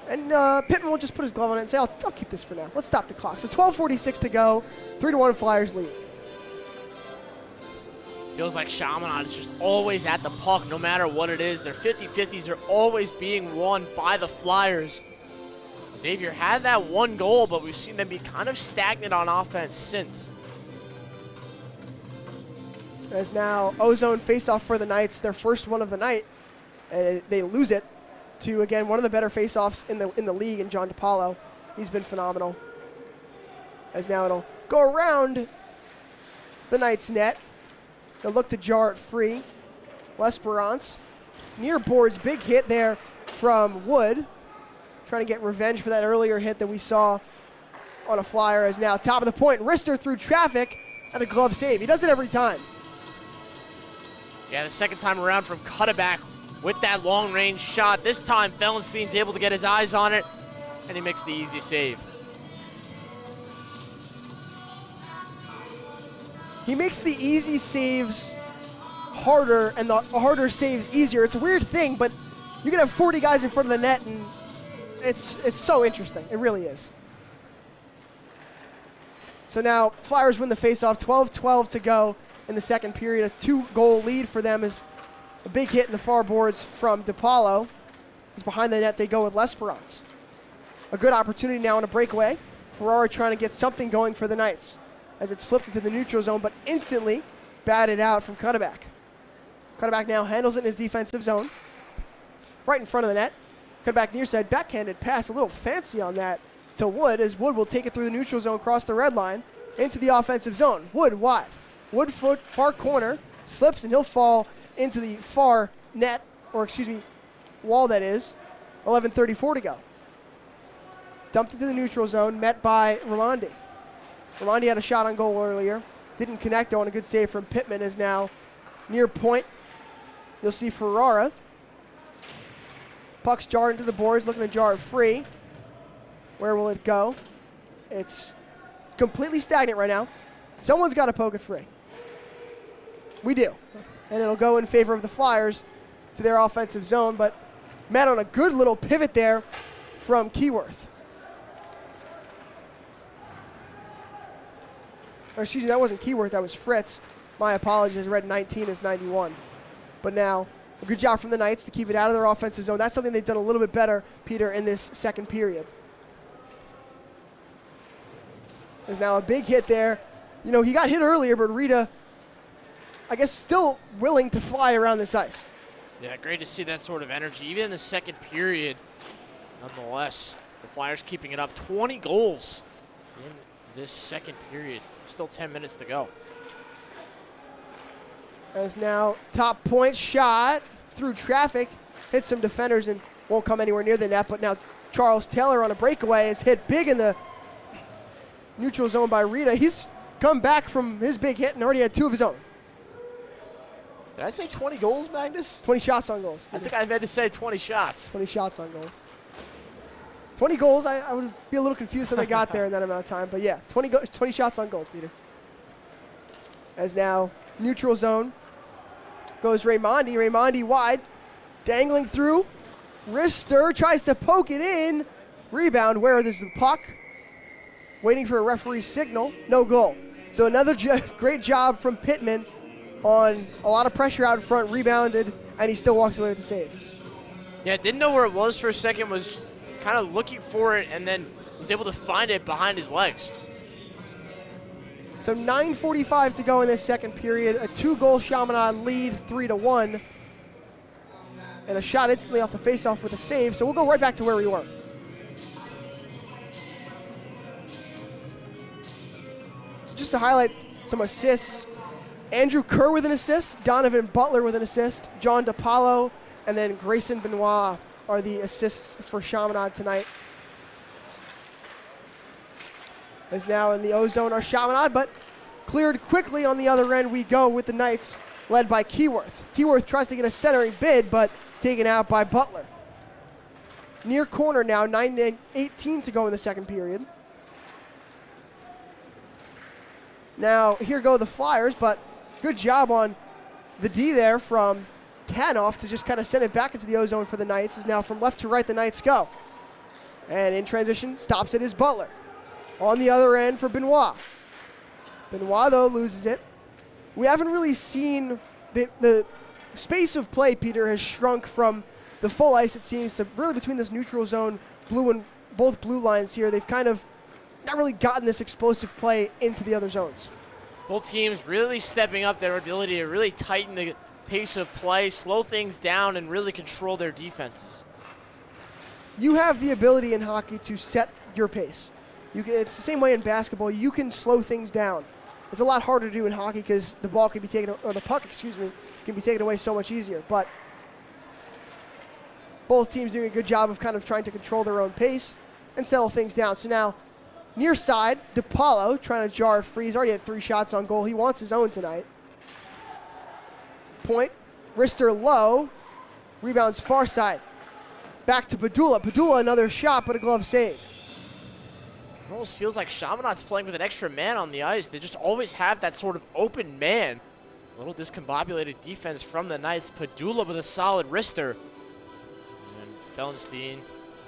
And Pittman will just put his glove on it and say, I'll keep this for now. Let's stop the clock. So 12:46 to go. 3-1 Flyers lead. Feels like Chaminade is just always at the puck, no matter what it is. Their 50-50s are always being won by the Flyers. Xavier had that 1 goal, but we've seen them be kind of stagnant on offense since. As now ozone face-off for the Knights, their first one of the night, and they lose it to, again, one of the better face-offs in the league, in John DePaulo. He's been phenomenal. As now it'll go around the Knights' net. They'll look to jar it free. L'Esperance. Near boards, big hit there from Wood. Trying to get revenge for that earlier hit that we saw on a Flyer. As now top of the point, wrister through traffic and a glove save. He does it every time. Yeah, the second time around from Cutterback with that long-range shot. This time, Fellenstein's able to get his eyes on it, and he makes the easy save. He makes the easy saves harder and the harder saves easier. It's a weird thing, but you can have 40 guys in front of the net, and it's so interesting. It really is. So now Flyers win the faceoff. 12-12 to go in the second period. A 2-goal lead for them is a big hit in the far boards from DePaulo. as behind the net they go with L'Esperance. A good opportunity now on a breakaway. Ferrara trying to get something going for the Knights as it's flipped into the neutral zone, but instantly batted out from Cutterback. Cutterback now handles it in his defensive zone, right in front of the net. Cutterback near side, backhanded pass, a little fancy on that to Wood, as Wood will take it through the neutral zone, across the red line, into the offensive zone. Wood wide. Wood foot, far corner, slips, and he'll fall into the far net, or excuse me, wall that is. 11:34 to go. Dumped into the neutral zone, met by Raimondi. Raimondi had a shot on goal earlier. Didn't connect on a good save from Pittman, is now near point. You'll see Ferrara. Puck's jarred into the boards, looking to jar it free. Where will it go? It's completely stagnant right now. Someone's got to poke it free. We do. And it'll go in favor of the Flyers to their offensive zone, but met on a good little pivot there from Keyworth. Or excuse me, that wasn't Keyworth, that was Fritz. My apologies, I read 19 as 91. But now, a good job from the Knights to keep it out of their offensive zone. That's something they've done a little bit better, Peter, in this second period. There's now a big hit there. You know, he got hit earlier, but Rita, I guess, still willing to fly around this ice. Yeah, great to see that sort of energy, even in the second period. Nonetheless, the Flyers keeping it up. 20 goals in this second period. Still 10 minutes to go. As now top point shot through traffic, hits some defenders and won't come anywhere near the net, but now Charles Taylor on a breakaway is hit big in the neutral zone by Rita. He's come back from his big hit and already had 2 of his own. Did I say 20 goals, Magnus? 20 shots on goals. I think I meant to say 20 shots. 20 shots on goals. 20 goals, I would be a little confused how they got there in that amount of time, but yeah, 20 shots on goal, Peter. As now, neutral zone goes Raimondi. Raimondi wide, dangling through. Wrister tries to poke it in. Rebound, where is the puck? Waiting for a referee's signal, no goal. So another great job from Pittman on a lot of pressure out in front, rebounded, and he still walks away with the save. Yeah, didn't know where it was for a second, was kind of looking for it, and then was able to find it behind his legs. So 9:45 to go in this second period. A 2-goal Chaminade lead, 3-1. And a shot instantly off the faceoff with a save. So we'll go right back to where we were. So just to highlight some assists, Andrew Kerr with an assist, Donovan Butler with an assist, John DiPaolo, and then Grayson Benoit are the assists for Chaminade tonight. As now in the O-zone are Chaminade, but cleared quickly on the other end we go with the Knights, led by Keyworth. Keyworth tries to get a centering bid, but taken out by Butler. Near corner now, 9:18 to go in the second period. Now, here go the Flyers, but good job on the D there from Tanoff to just kind of send it back into the O-zone for the Knights. As now from left to right the Knights go. And in transition, stops it is Butler. On the other end for Benoit. Benoit, though, loses it. We haven't really seen the space of play, Peter, has shrunk from the full ice, it seems, to really between this neutral zone, blue and both blue lines here. They've kind of not really gotten this explosive play into the other zones. Both teams really stepping up their ability to really tighten the pace of play, slow things down, and really control their defenses. You have the ability in hockey to set your pace. It's the same way in basketball. You can slow things down. It's a lot harder to do in hockey because the ball can be taken, or the puck, excuse me, can be taken away so much easier. But both teams doing a good job of kind of trying to control their own pace and settle things down. So now, near side, DiPaolo trying to jar it free. He's already had 3 shots on goal. He wants his own tonight. Point, Wrister low, rebounds far side. Back to Padula. Padula another shot, but a glove save. It almost feels like Chaminade's playing with an extra man on the ice. They just always have that sort of open man. A little discombobulated defense from the Knights. Padula with a solid wrister. And Fellenstein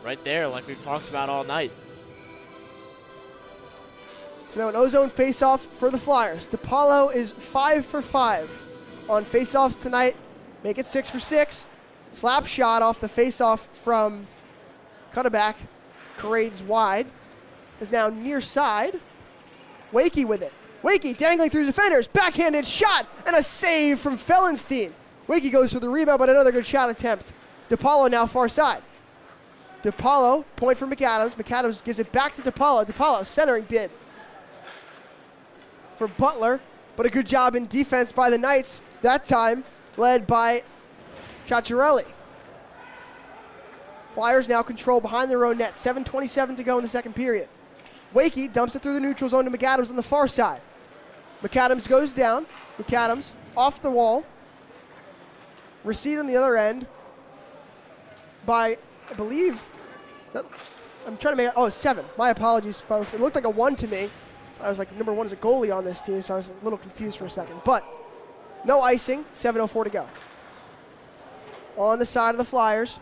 right there, like we've talked about all night. So now an O-zone face-off for the Flyers. DiPaolo is 5 for 5 on face-offs tonight. Make it 6 for 6. Slap shot off the face-off from Cutterback. Parades wide. Is now near side. Wakey with it. Wakey dangling through defenders. Backhanded shot and a save from Fellenstein. Wakey goes for the rebound, but another good shot attempt. DePaulo now far side. DePaulo, point for McAdams. McAdams gives it back to DePaulo. DePaulo centering bid for Butler, but a good job in defense by the Knights. That time led by Ciacciarelli. Flyers now control behind their own net. 7:27 to go in the second period. Wakey dumps it through the neutral zone to McAdams on the far side. McAdams goes down. McAdams off the wall. Receipt on the other end by, I believe, I'm trying to make it, 7. My apologies, folks. It looked like a 1 to me. I was like, number 1 is a goalie on this team, so I was a little confused for a second. But no icing, 7:04 to go. On the side of the Flyers.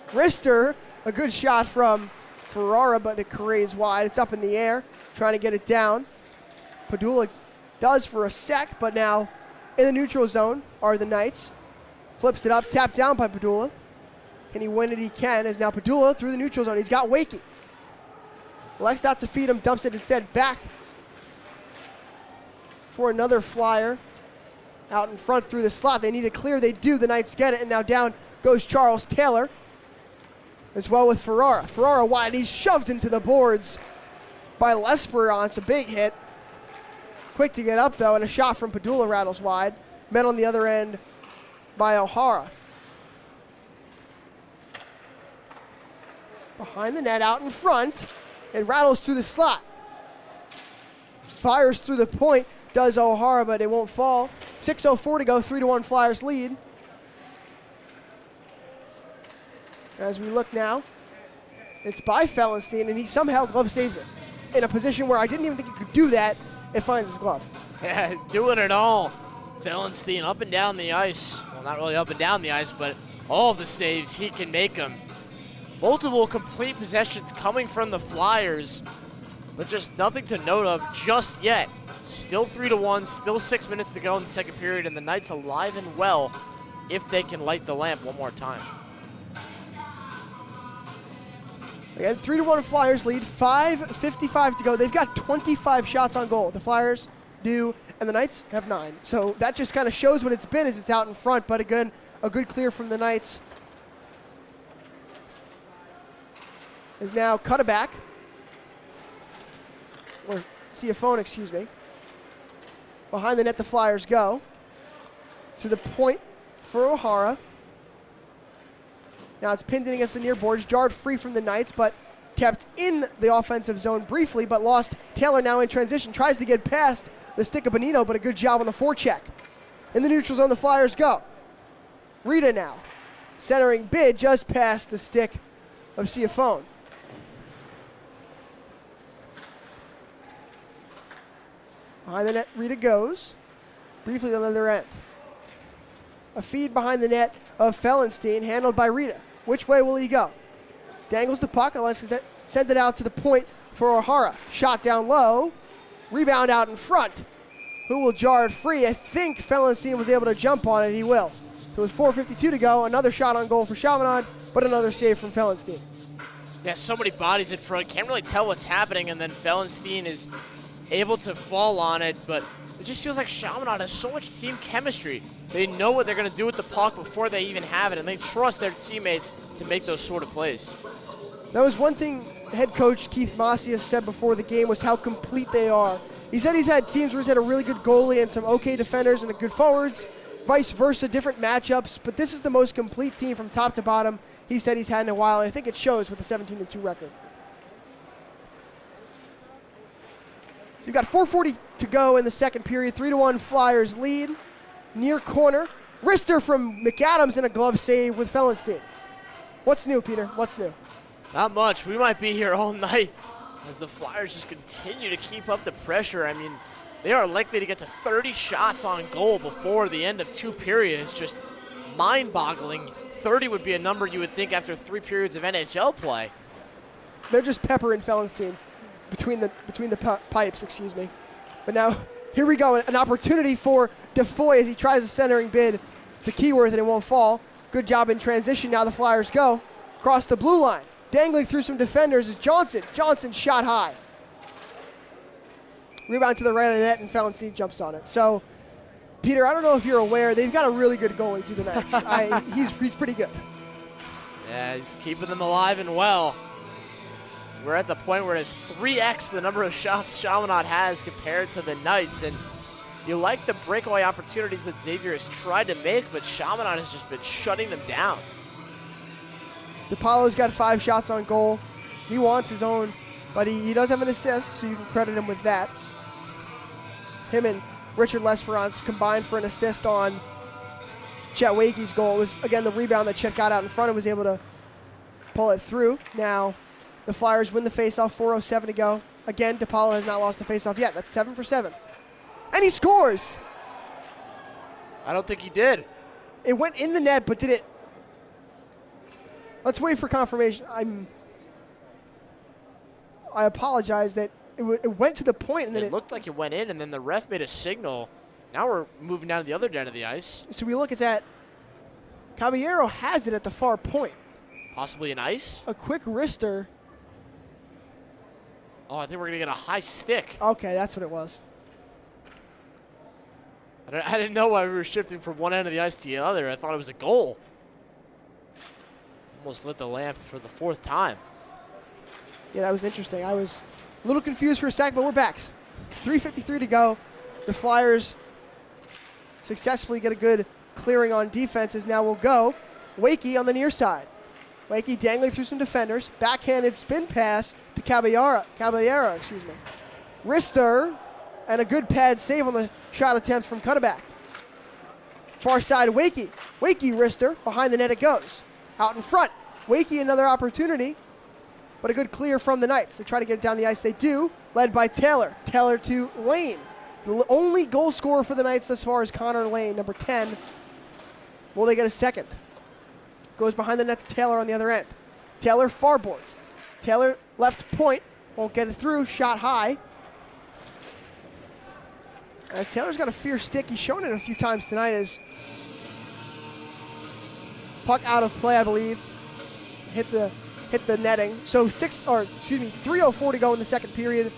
Rister, a good shot from Ferrara, but it carries wide. It's up in the air, trying to get it down. Padula does for a sec, but now in the neutral zone are the Knights. Flips it up, tapped down by Padula. Can he win it? He can, as now Padula through the neutral zone. He's got Wakey. Elects not to feed him, dumps it instead back for another Flyer. Out in front through the slot. They need it clear. They do. The Knights get it, and now down goes Charles Taylor. As well with Ferrara. Ferrara wide. He's shoved into the boards by Lesperance. A big hit. Quick to get up, though, and a shot from Padula rattles wide. Met on the other end by O'Hara. Behind the net, out in front. It rattles through the slot. Fires through the point. Does O'Hara, but it won't fall. 6:04 to go. 3-1 Flyers lead. As we look now, it's by Fellenstein, and he somehow glove saves it in a position where I didn't even think he could do that. It finds his glove. Yeah, doing it all. Fellenstein up and down the ice. Well, not really up and down the ice, but all of the saves, he can make them. Multiple complete possessions coming from the Flyers, but just nothing to note of just yet. Still 3-1, still 6 minutes to go in the second period, and the Knights alive and well if they can light the lamp one more time. Again, 3-1 Flyers lead, 5:55 to go. They've got 25 shots on goal. The Flyers do, and the Knights have 9. So that just kind of shows what it's been as it's out in front, but again, a good clear from the Knights. Is now Cutterback, or Ciafone, excuse me. Behind the net, the Flyers go. To the point for O'Hara. Now it's pinned in against the near boards, jarred free from the Knights, but kept in the offensive zone briefly, but lost. Taylor now in transition, tries to get past the stick of Bonino, but a good job on the forecheck. In the neutral zone, the Flyers go. Rita now, centering bid just past the stick of Ciafone. Behind the net, Rita goes. Briefly on the other end. A feed behind the net of Fellenstein, handled by Rita. Which way will he go? Dangles the puck, and let's send it out to the point for O'Hara. Shot down low. Rebound out in front. Who will jar it free? I think Fellenstein was able to jump on it. He will. So with 4:52 to go, another shot on goal for Chaminade, but another save from Fellenstein. Yeah, so many bodies in front. Can't really tell what's happening, and then Fellenstein is able to fall on it, but it just feels like Chaminade has so much team chemistry. They know what they're going to do with the puck before they even have it, and they trust their teammates to make those sort of plays. That was one thing head coach Keith Macias said before the game, was how complete they are. He said he's had teams where he's had a really good goalie and some okay defenders and good forwards, vice versa, different matchups, but this is the most complete team from top to bottom he said he's had in a while, and I think it shows with the 17-2 record. So you've got 4:40 to go in the second period. 3-1 Flyers lead. Near corner. Rister from McAdams in a glove save with Fellenstein. What's new, Peter? What's new? Not much. We might be here all night as the Flyers just continue to keep up the pressure. I mean, they are likely to get to 30 shots on goal before the end of 2 periods. Just mind-boggling. 30 would be a number you would think after 3 periods of NHL play. They're just peppering Fellenstein between the pipes, excuse me. But now, here we go, an opportunity for Defoy as he tries a centering bid to Keyworth and it won't fall. Good job in transition. Now the Flyers go across the blue line. Dangling through some defenders is Johnson. Johnson shot high. Rebound to the right of the net, and Fellenstein jumps on it. So, Peter, I don't know if you're aware, they've got a really good goalie through the Knights. He's pretty good. Yeah, he's keeping them alive and well. We're at the point where it's 3x the number of shots Chaminade has compared to the Knights, and you like the breakaway opportunities that Xavier has tried to make, but Chaminade has just been shutting them down. DePaulo's got 5 shots on goal. He wants his own, but he does have an assist, so you can credit him with that. Him and Richard L'Esperance combined for an assist on Chet Wakey's goal. It was, again, the rebound that Chet got out in front and was able to pull it through. Now, the Flyers win the faceoff, 4:07 to go. Again, DePaulo has not lost the faceoff yet. That's 7 for 7. And he scores! I don't think he did. It went in the net, but did it? Let's wait for confirmation. I apologize that it went to the point and then it looked like it went in, and then the ref made a signal. Now we're moving down to the other end of the ice. So we look, it's at Caballero has it at the far point. Possibly an ice? A quick wrister. Oh, I think we're going to get a high stick. Okay, that's what it was. I didn't know why we were shifting from one end of the ice to the other. I thought it was a goal. Almost lit the lamp for the 4th time. Yeah, that was interesting. I was a little confused for a sec, but we're back. 3:53 to go. The Flyers successfully get a good clearing on defenses. Now we'll go. Wakey on the near side. Wakey dangling through some defenders. Backhanded spin pass to Caballero. Wrister, and a good pad save on the shot attempt from Cutterback. Far side, Wakey. Wakey, Wrister. Behind the net it goes. Out in front. Wakey, another opportunity, but a good clear from the Knights. They try to get it down the ice. They do, led by Taylor. Taylor to Lane. The only goal scorer for the Knights thus far is Connor Lane, number 10. Will they get a second? Goes behind the net to Taylor on the other end. Taylor far boards. Taylor left point. Won't get it through. Shot high. As Taylor's got a fierce stick. He's shown it a few times tonight as puck out of play, I believe. Hit the netting. So 3:04 to go in the second period.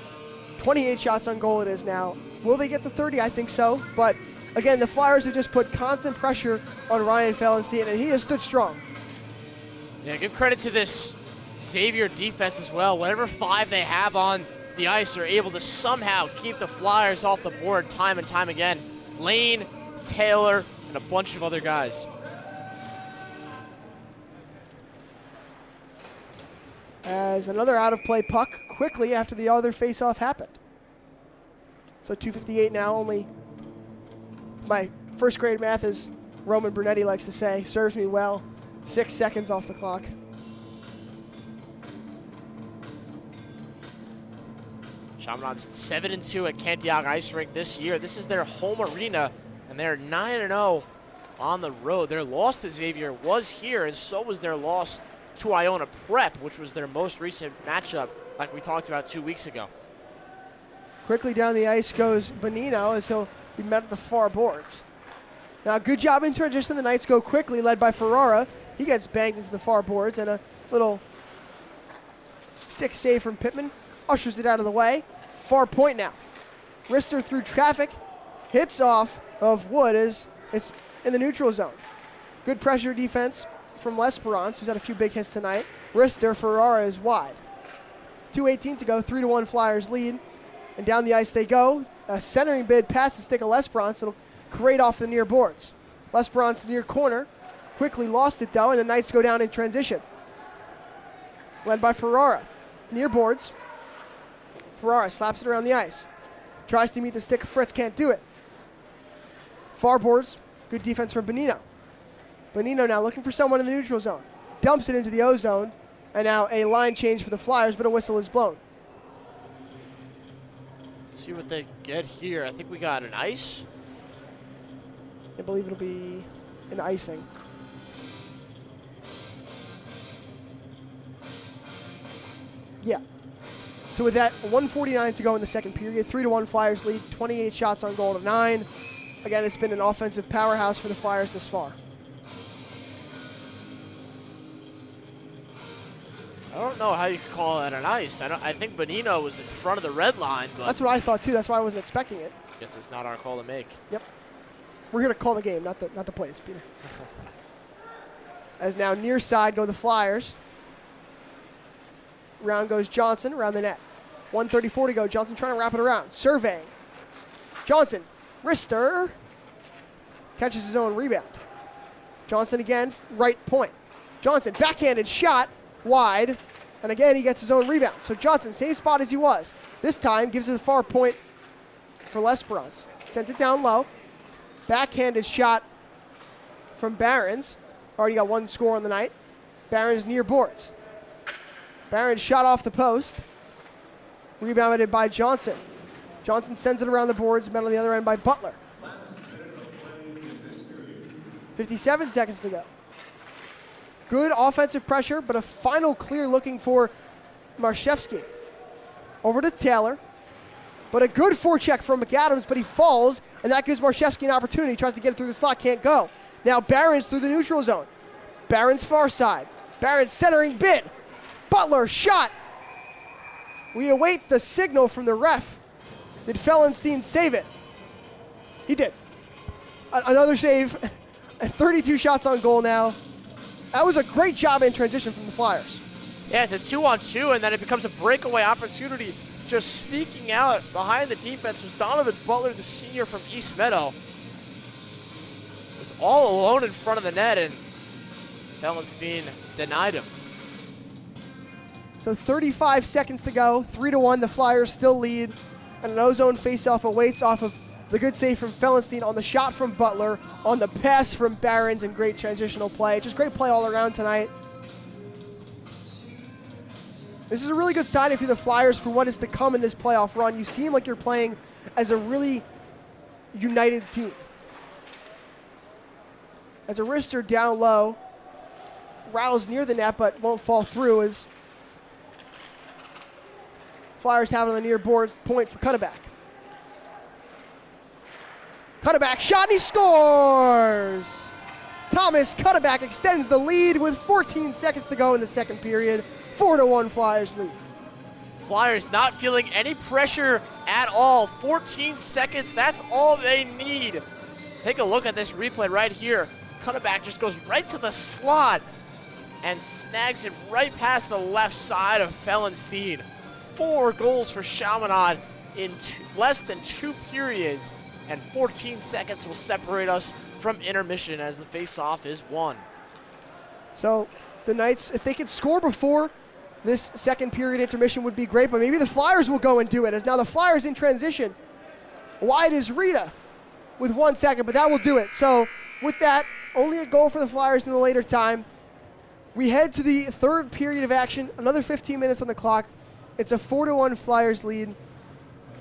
28 shots on goal it is now. Will they get to 30? I think so. But again, the Flyers have just put constant pressure on Ryan Fellenstein, and he has stood strong. Yeah, give credit to this Xavier defense as well. Whatever 5 they have on the ice are able to somehow keep the Flyers off the board time and time again. Lane, Taylor, and a bunch of other guys. As another out-of-play puck quickly after the other face-off happened. So 2:58 now, only my first grade math, as Roman Brunetti likes to say, serves me well. 6 seconds off the clock. Chaminade's 7-2 at Cantiago Ice Rink this year. This is their home arena, and they're 9-0 on the road. Their loss to Xavier was here, and so was their loss to Iona Prep, which was their most recent matchup, like we talked about 2 weeks ago. Quickly down the ice goes Bonino as he'll be met at the far boards. Now, good job in transition. The Knights go quickly, led by Ferrara. He gets banged into the far boards, and a little stick save from Pittman ushers it out of the way. Far point now. Wrister through traffic, hits off of Wood as it's in the neutral zone. Good pressure defense from L'Esperance, who's had a few big hits tonight. Wrister, Ferrara is wide. 2:18 to go, 3-1 Flyers lead. And down the ice they go. A centering bid past the stick of L'Esperance. It'll create off the near boards. L'Esperance near corner. Quickly lost it though, and the Knights go down in transition. Led by Ferrara. Near boards. Ferrara slaps it around the ice. Tries to meet the stick of Fritz, can't do it. Far boards. Good defense from Bonino. Bonino now looking for someone in the neutral zone. Dumps it into the O zone. And now a line change for the Flyers, but a whistle is blown. Let's see what they get here. I think we got an ice. I believe it'll be an icing. Yeah. So with that, 1:49 to go in the second period. 3-1 Flyers lead. 28 shots on goal to 9. Again, it's been an offensive powerhouse for the Flyers this far. I don't know how you could call that an ice. I think Bonino was in front of the red line, but That's what I thought too. That's why I wasn't expecting it. guess it's not our call to make. Yep. We're here to call the game, not the plays, Peter. As now near side go the Flyers. Round goes Johnson around the net. 1:34 to go. Johnson trying to wrap it around. Surveying. Johnson, wrister. Catches his own rebound. Johnson again, right point. Johnson, backhanded shot, wide. And again, he gets his own rebound. So Johnson, same spot as he was. This time, gives it the far point for L'Esperance. Sends it down low. Backhanded shot from Barons. Already got one score on the night. Barons near boards. Barons shot off the post. Rebounded by Johnson. Johnson sends it around the boards, met on the other end by Butler. 57 seconds to go. Good offensive pressure, but a final clear looking for Marshevsky. Over to Taylor. But a good forecheck from McAdams, but he falls, and that gives Marshevsky an opportunity. He tries to get it through the slot, can't go. Now Barons through the neutral zone. Barons far side. Barons centering bid. Butler shot. We await the signal from the ref. Did Fellenstein save it? He did. Another save. 32 shots on goal now. That was a great job in transition from the Flyers. Yeah, it's a 2-on-2, and then it becomes a breakaway opportunity. Just sneaking out behind the defense was Donovan Butler, the senior from East Meadow. Was all alone in front of the net, and Fellenstein denied him. So 35 seconds to go. 3-1, the Flyers still lead. And an ozone faceoff awaits off of the good save from Fellenstein on the shot from Butler, on the pass from Barons, and great transitional play. Just great play all around tonight. This is a really good signing for the Flyers for what is to come in this playoff run. You seem like you're playing as a really united team. As a wrister down low, rattles near the net but won't fall through as Flyers have it on the near boards. Point for Cutterback. Cutterback shot and he scores! Thomas Cutterback extends the lead with 14 seconds to go in the second period. 4-1 Flyers lead. Flyers not feeling any pressure at all. 14 seconds, that's all they need. Take a look at this replay right here. Cutterback just goes right to the slot and snags it right past the left side of Fellenstein. 4 goals for Chaminade in less than 2 periods, and 14 seconds will separate us from intermission as the face-off is won. So the Knights, if they could score before this second period intermission would be great, but maybe the Flyers will go and do it, as now the Flyers in transition. Wide is Rita with 1 second, but that will do it. So with that, only a goal for the Flyers in the later time. We head to the third period of action, another 15 minutes on the clock. It's a 4-1 Flyers lead.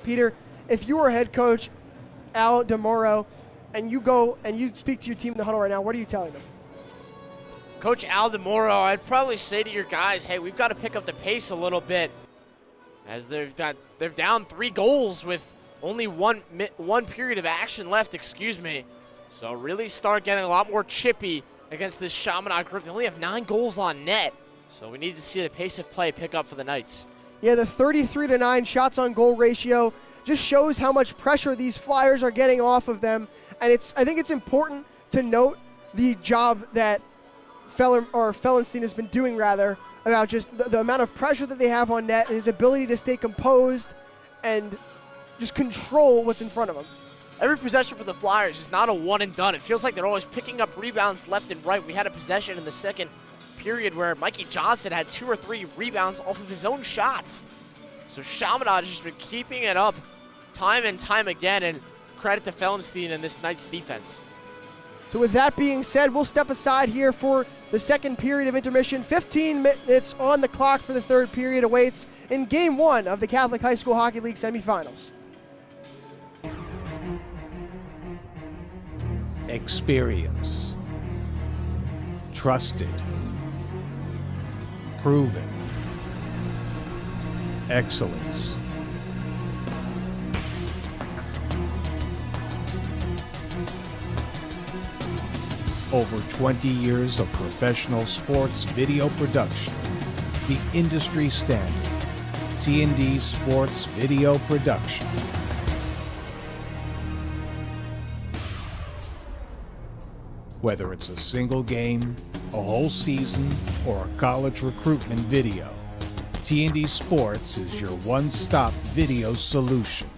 Peter, if you were head coach Al DeMoro and you go and you speak to your team in the huddle right now, what are you telling them? Coach Al DeMoro, I'd probably say to your guys, hey, we've got to pick up the pace a little bit, as they're down 3 goals with only one period of action left, So really start getting a lot more chippy against this Chaminade group. They only have 9 goals on net, so we need to see the pace of play pick up for the Knights. Yeah, the 33-9 shots on goal ratio just shows how much pressure these Flyers are getting off of them. And I think it's important to note the job that Fellenstein has been doing, about just the amount of pressure that they have on net and his ability to stay composed and just control what's in front of him. Every possession for the Flyers is not a one and done. It feels like they're always picking up rebounds left and right. We had a possession in the second period where Mikey Johnson had 2 or 3 rebounds off of his own shots. So Chaminade has just been keeping it up time and time again, and credit to Fellenstein and this Knights defense. So with that being said, we'll step aside here for the second period of intermission. 15 minutes on the clock for the third period awaits in Game 1 of the Catholic High School Hockey League semifinals. Experience. Trusted. Proven. Excellence. Over 20 years of professional sports video production. The industry standard. T&D Sports Video Production. Whether it's a single game, a whole season, or a college recruitment video, T&D Sports is your one-stop video solution.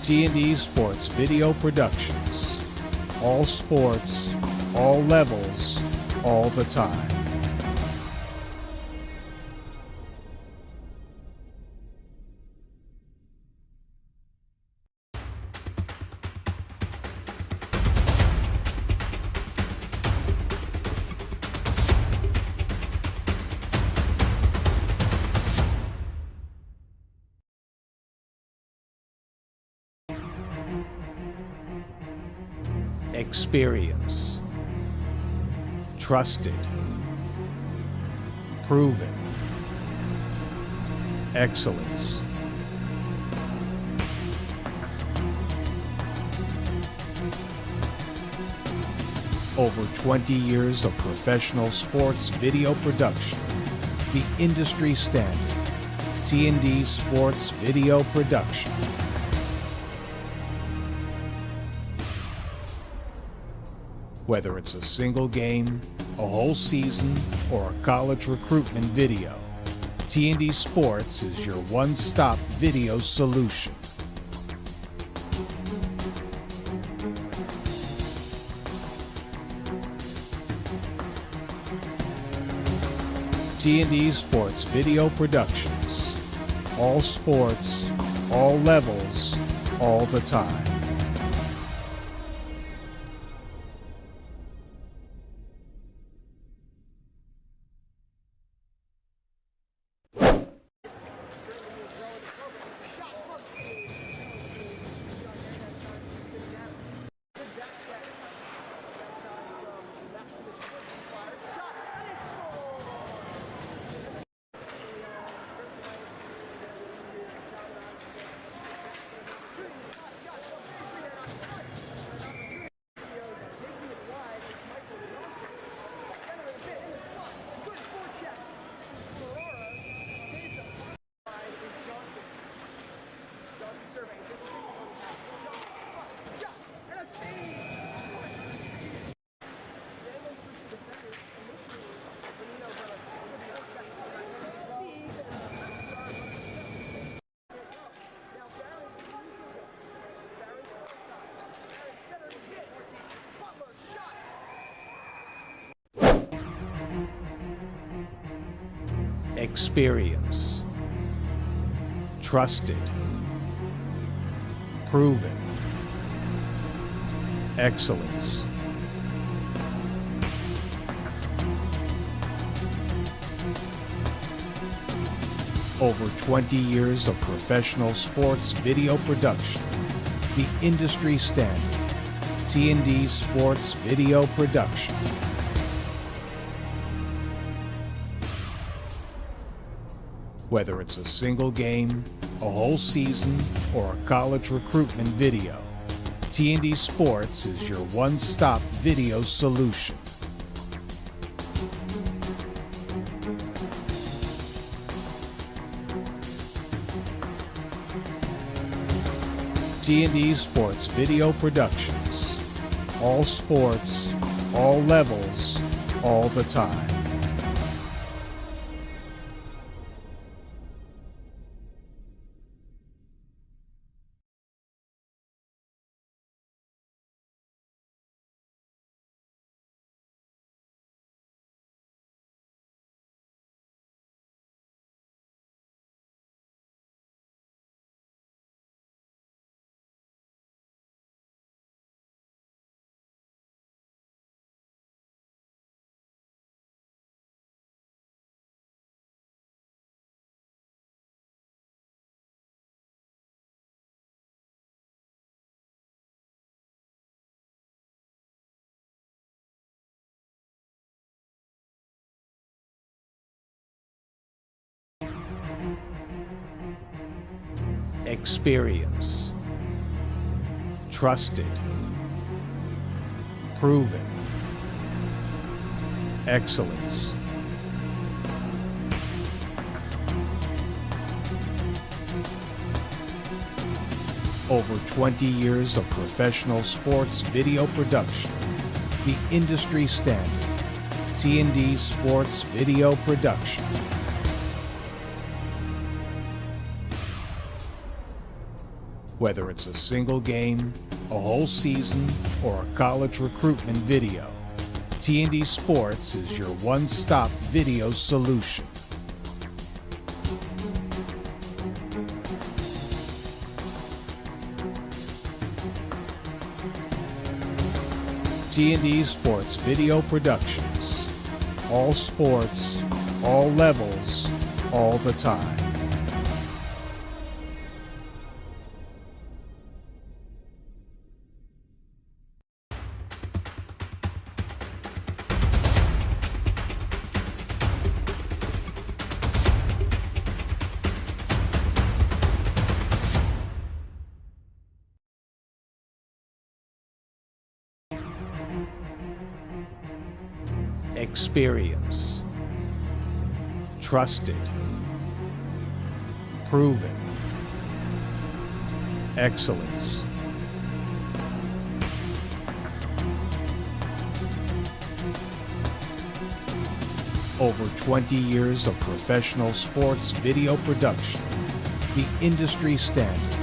T&D Sports Video Productions. All sports, all levels, all the time. Experience. Trusted. Proven. Excellence. Over 20 years of professional sports video production. The industry standard. T&D Sports Video Production. Whether it's a single game, a whole season, or a college recruitment video, T&D Sports is your one-stop video solution. T&D Sports Video Productions. All sports, all levels, all the time. Experience. Trusted. Proven. Excellence. Over 20 years of professional sports video production. The industry standard. T&D Sports Video Production. Whether it's a single game, a whole season, or a college recruitment video, T&D Sports is your one-stop video solution. T&D Sports Video Productions. All sports, all levels, all the time. Experience. Trusted. Proven. Excellence. Over 20 years of professional sports video production. The industry standard. T&D Sports Video Production. Whether it's a single game, a whole season, or a college recruitment video, T&D Sports is your one-stop video solution. T&D Sports Video Productions. All sports, all levels, all the time. Experience. Trusted. Proven. Excellence. Over 20 years of professional sports video production. The industry standard.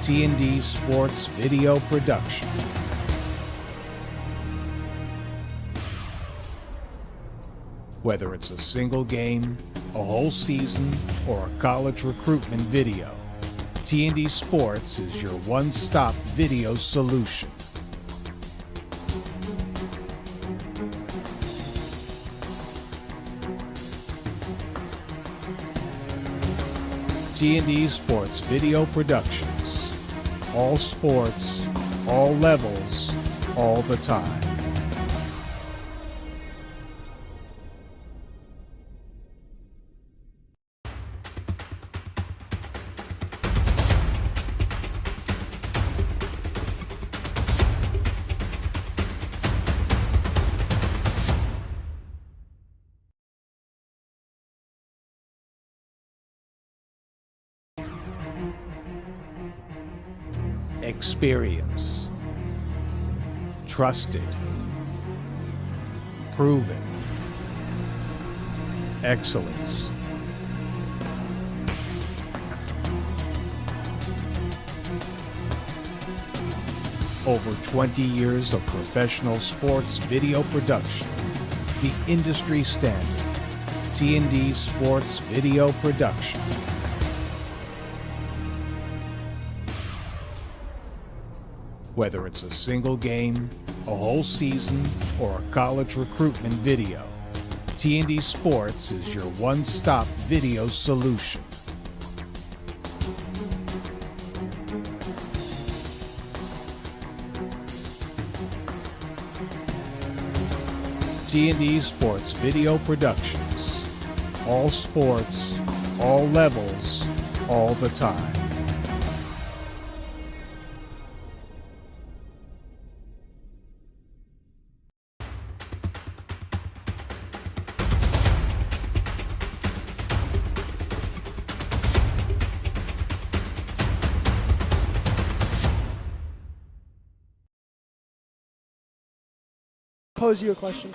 T&D Sports Video Production. Whether it's a single game, a whole season, or a college recruitment video, T&D Sports is your one-stop video solution. T&D Sports Video Productions. All sports, all levels, all the time. Experience. Trusted. Proven. Excellence. Over 20 years of professional sports video production. The industry standard. T&D Sports Video Production. Whether it's a single game, a whole season, or a college recruitment video, T&D Sports is your one-stop video solution. T&D Sports Video Productions. All sports, all levels, all the time. Pose you a question.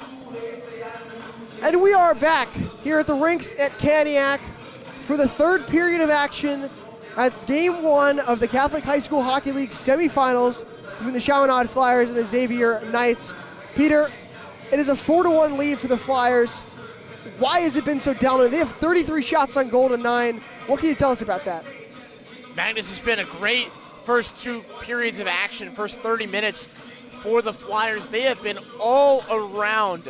And we are back here at the rinks at Caniac for the third period of action at Game 1 of the Catholic High School Hockey League semifinals between the Chaminade Flyers and the Xavier Knights. Peter, it is a 4-1 lead for the Flyers. Why has it been so dominant? They have 33 shots on goal to 9. What can you tell us about that? Magnus, has been a great first two periods of action, first 30 minutes for the Flyers. They have been all around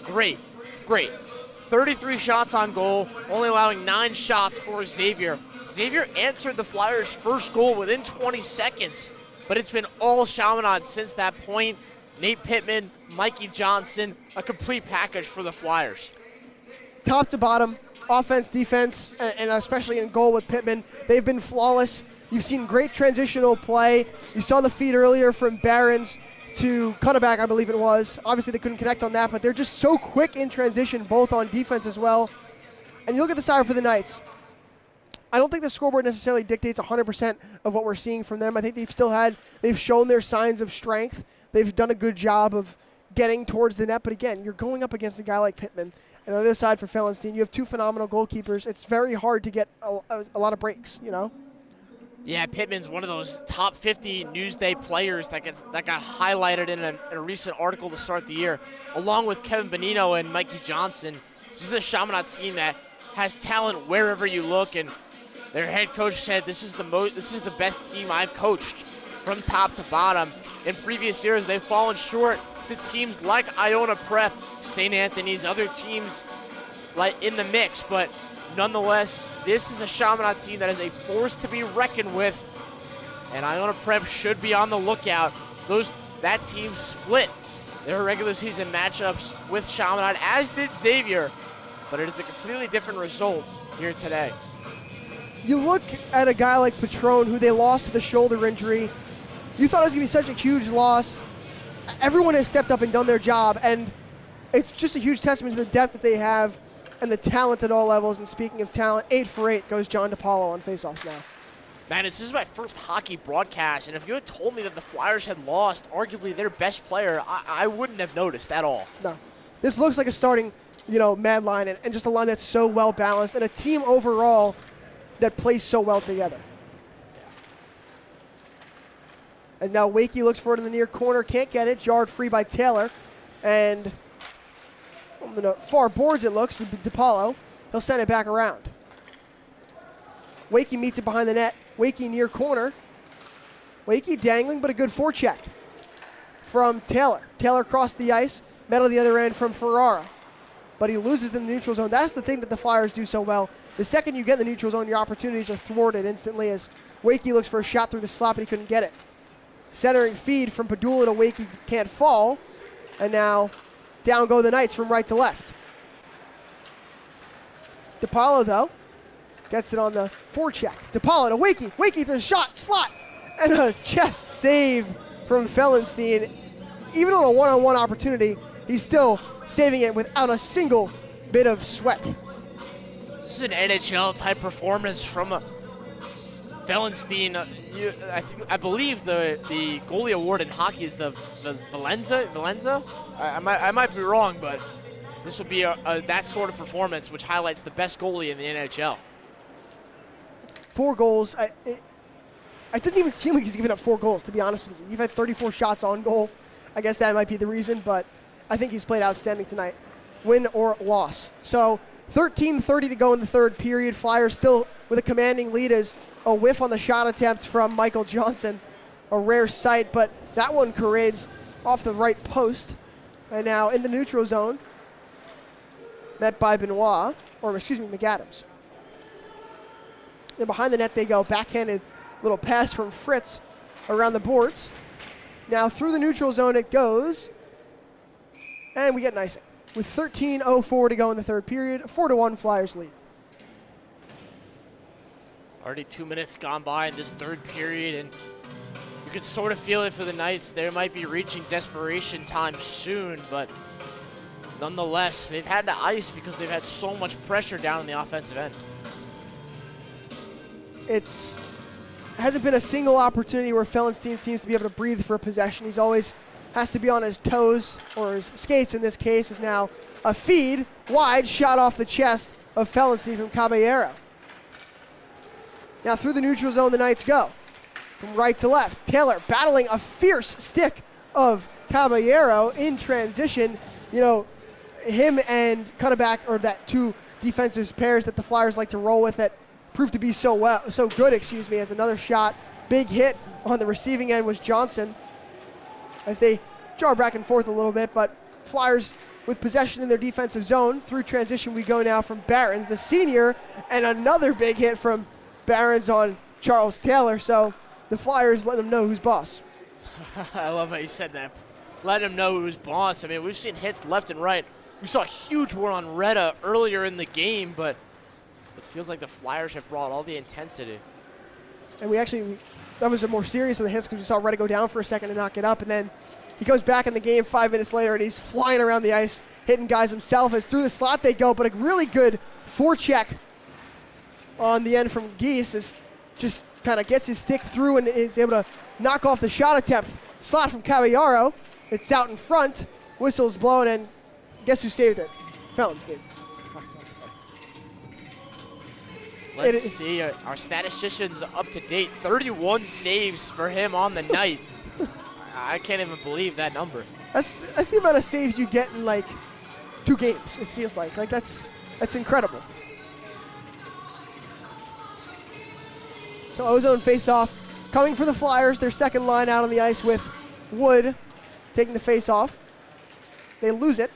great. 33 shots on goal, only allowing 9 shots for Xavier. Xavier answered the Flyers' first goal within 20 seconds, but it's been all Chaminade since that point. Nate Pittman, Mikey Johnson, a complete package for the Flyers. Top to bottom, offense, defense, and especially in goal with Pittman. They've been flawless. You've seen great transitional play. You saw the feed earlier from Barons to Cunnaback, I believe it was. Obviously, they couldn't connect on that, but they're just so quick in transition, both on defense as well. And you look at the side for the Knights. I don't think the scoreboard necessarily dictates 100% of what we're seeing from them. I think they've shown their signs of strength. They've done a good job of getting towards the net, but again, you're going up against a guy like Pittman. And on the other side for Fellenstein, you have two phenomenal goalkeepers. It's very hard to get a lot of breaks, you know? Yeah, Pittman's one of those top 50 Newsday players that got highlighted in a recent article to start the year, along with Kevin Bonino and Mikey Johnson. This is a Chaminade team that has talent wherever you look, and their head coach said this is the best team I've coached from top to bottom. In previous years, they've fallen short to teams like Iona Prep, St. Anthony's, other teams like in the mix, but nonetheless, this is a Chaminade team that is a force to be reckoned with, and Iona Prep should be on the lookout. That team split their regular season matchups with Chaminade, as did Xavier, but it is a completely different result here today. You look at a guy like Patron, who they lost to the shoulder injury. You thought it was going to be such a huge loss. Everyone has stepped up and done their job, and it's just a huge testament to the depth that they have and the talent at all levels. And speaking of talent, 8 for 8 goes John DiPaolo on faceoffs now. Man, this is my first hockey broadcast, and if you had told me that the Flyers had lost arguably their best player, I wouldn't have noticed at all. No. This looks like a starting, mad line, and just a line that's so well balanced, and a team overall that plays so well together. As now Wakey looks for it in the near corner, can't get it, jarred free by Taylor, and on the far boards it looks, DiPaolo, he'll send it back around. Wakey meets it behind the net, Wakey near corner, Wakey dangling, but a good forecheck from Taylor. Taylor crossed the ice, met on the other end from Ferrara, but he loses in the neutral zone. That's the thing that the Flyers do so well. The second you get in the neutral zone, your opportunities are thwarted instantly, as Wakey looks for a shot through the slot, but he couldn't get it. Centering feed from Padula to Wakey, can't fall. And now down go the Knights from right to left. DiPaolo, though, gets it on the forecheck. DiPaolo to Wakey. Wakey to the shot, slot, and a chest save from Fellenstein. Even on a one-on-one opportunity, he's still saving it without a single bit of sweat. This is an NHL-type performance from Fellenstein. I believe the goalie award in hockey is the Valenza? I might be wrong, but this would be that sort of performance, which highlights the best goalie in the NHL. 4 goals. It doesn't even seem like he's given up 4 goals, to be honest with you. You've had 34 shots on goal. I guess that might be the reason, but I think he's played outstanding tonight. Win or loss. So 13:30 to go in the third period. Flyers still with a commanding lead as a whiff on the shot attempt from Michael Johnson. A rare sight, but that one carades off the right post. And now in the neutral zone, met by McAdams. Then behind the net they go. Backhanded little pass from Fritz around the boards. Now through the neutral zone it goes. And we get an icing. With 13:04 to go in the third period, 4-1 Flyers lead. Already 2 minutes gone by in this third period, and you can sort of feel it for the Knights. They might be reaching desperation time soon, but nonetheless, they've had to ice because they've had so much pressure down on the offensive end. It hasn't been a single opportunity where Fellenstein seems to be able to breathe for a possession. He's always has to be on his toes, or his skates in this case. Is now a feed, wide, shot off the chest of Fellenstein from Caballero. Now through the neutral zone the Knights go. From right to left, Taylor battling a fierce stick of Caballero in transition. Him and Cunnaback are that two defensive pairs that the Flyers like to roll with that proved to be so good, as another shot. Big hit on the receiving end was Johnson, as they jar back and forth a little bit, but Flyers with possession in their defensive zone. Through transition we go now from Barons, the senior, and another big hit from Barons on Charles Taylor, so the Flyers let them know who's boss. I love how you said that. Let him know who's boss. I mean, we've seen hits left and right. We saw a huge one on Retta earlier in the game, but it feels like the Flyers have brought all the intensity. And that was a more serious of the hits because we saw Reddy go down for a second and not get up. And then he goes back in the game 5 minutes later and he's flying around the ice, hitting guys himself as through the slot they go. But a really good forecheck on the end from Geese is just kind of gets his stick through and is able to knock off the shot attempt. Slot from Caballero. It's out in front. Whistle's blown, and guess who saved it? Fellenstein. Let's see. Our statistician's up to date. 31 saves for him on the night. I can't even believe that number. That's the amount of saves you get in like 2 games. It feels like that's incredible. So Ozone face-off coming for the Flyers. Their second line out on the ice with Wood taking the face-off. They lose it,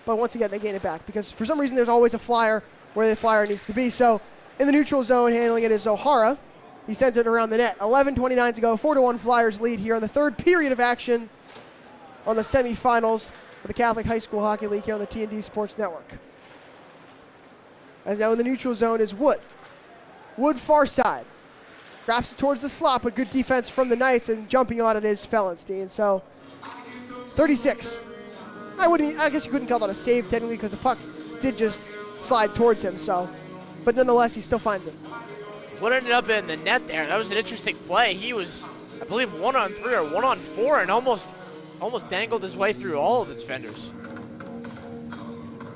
but once again they gain it back because for some reason there's always a Flyer where the Flyer needs to be. So in the neutral zone handling it is O'Hara. He sends it around the net. 11:29 to go. 4-1 Flyers lead here on the third period of action on the semifinals of the Catholic High School Hockey League here on the T&D Sports Network. As now in the neutral zone is Wood. Wood far side. Wraps it towards the slot, but good defense from the Knights, and jumping on it is Fellenstein. So 36. I guess you couldn't call that a save technically because the puck did just slide towards him. So, but nonetheless, he still finds it. What ended up in the net there? That was an interesting play. He was, I believe, 1-on-3 or 1-on-4, and almost dangled his way through all of the defenders.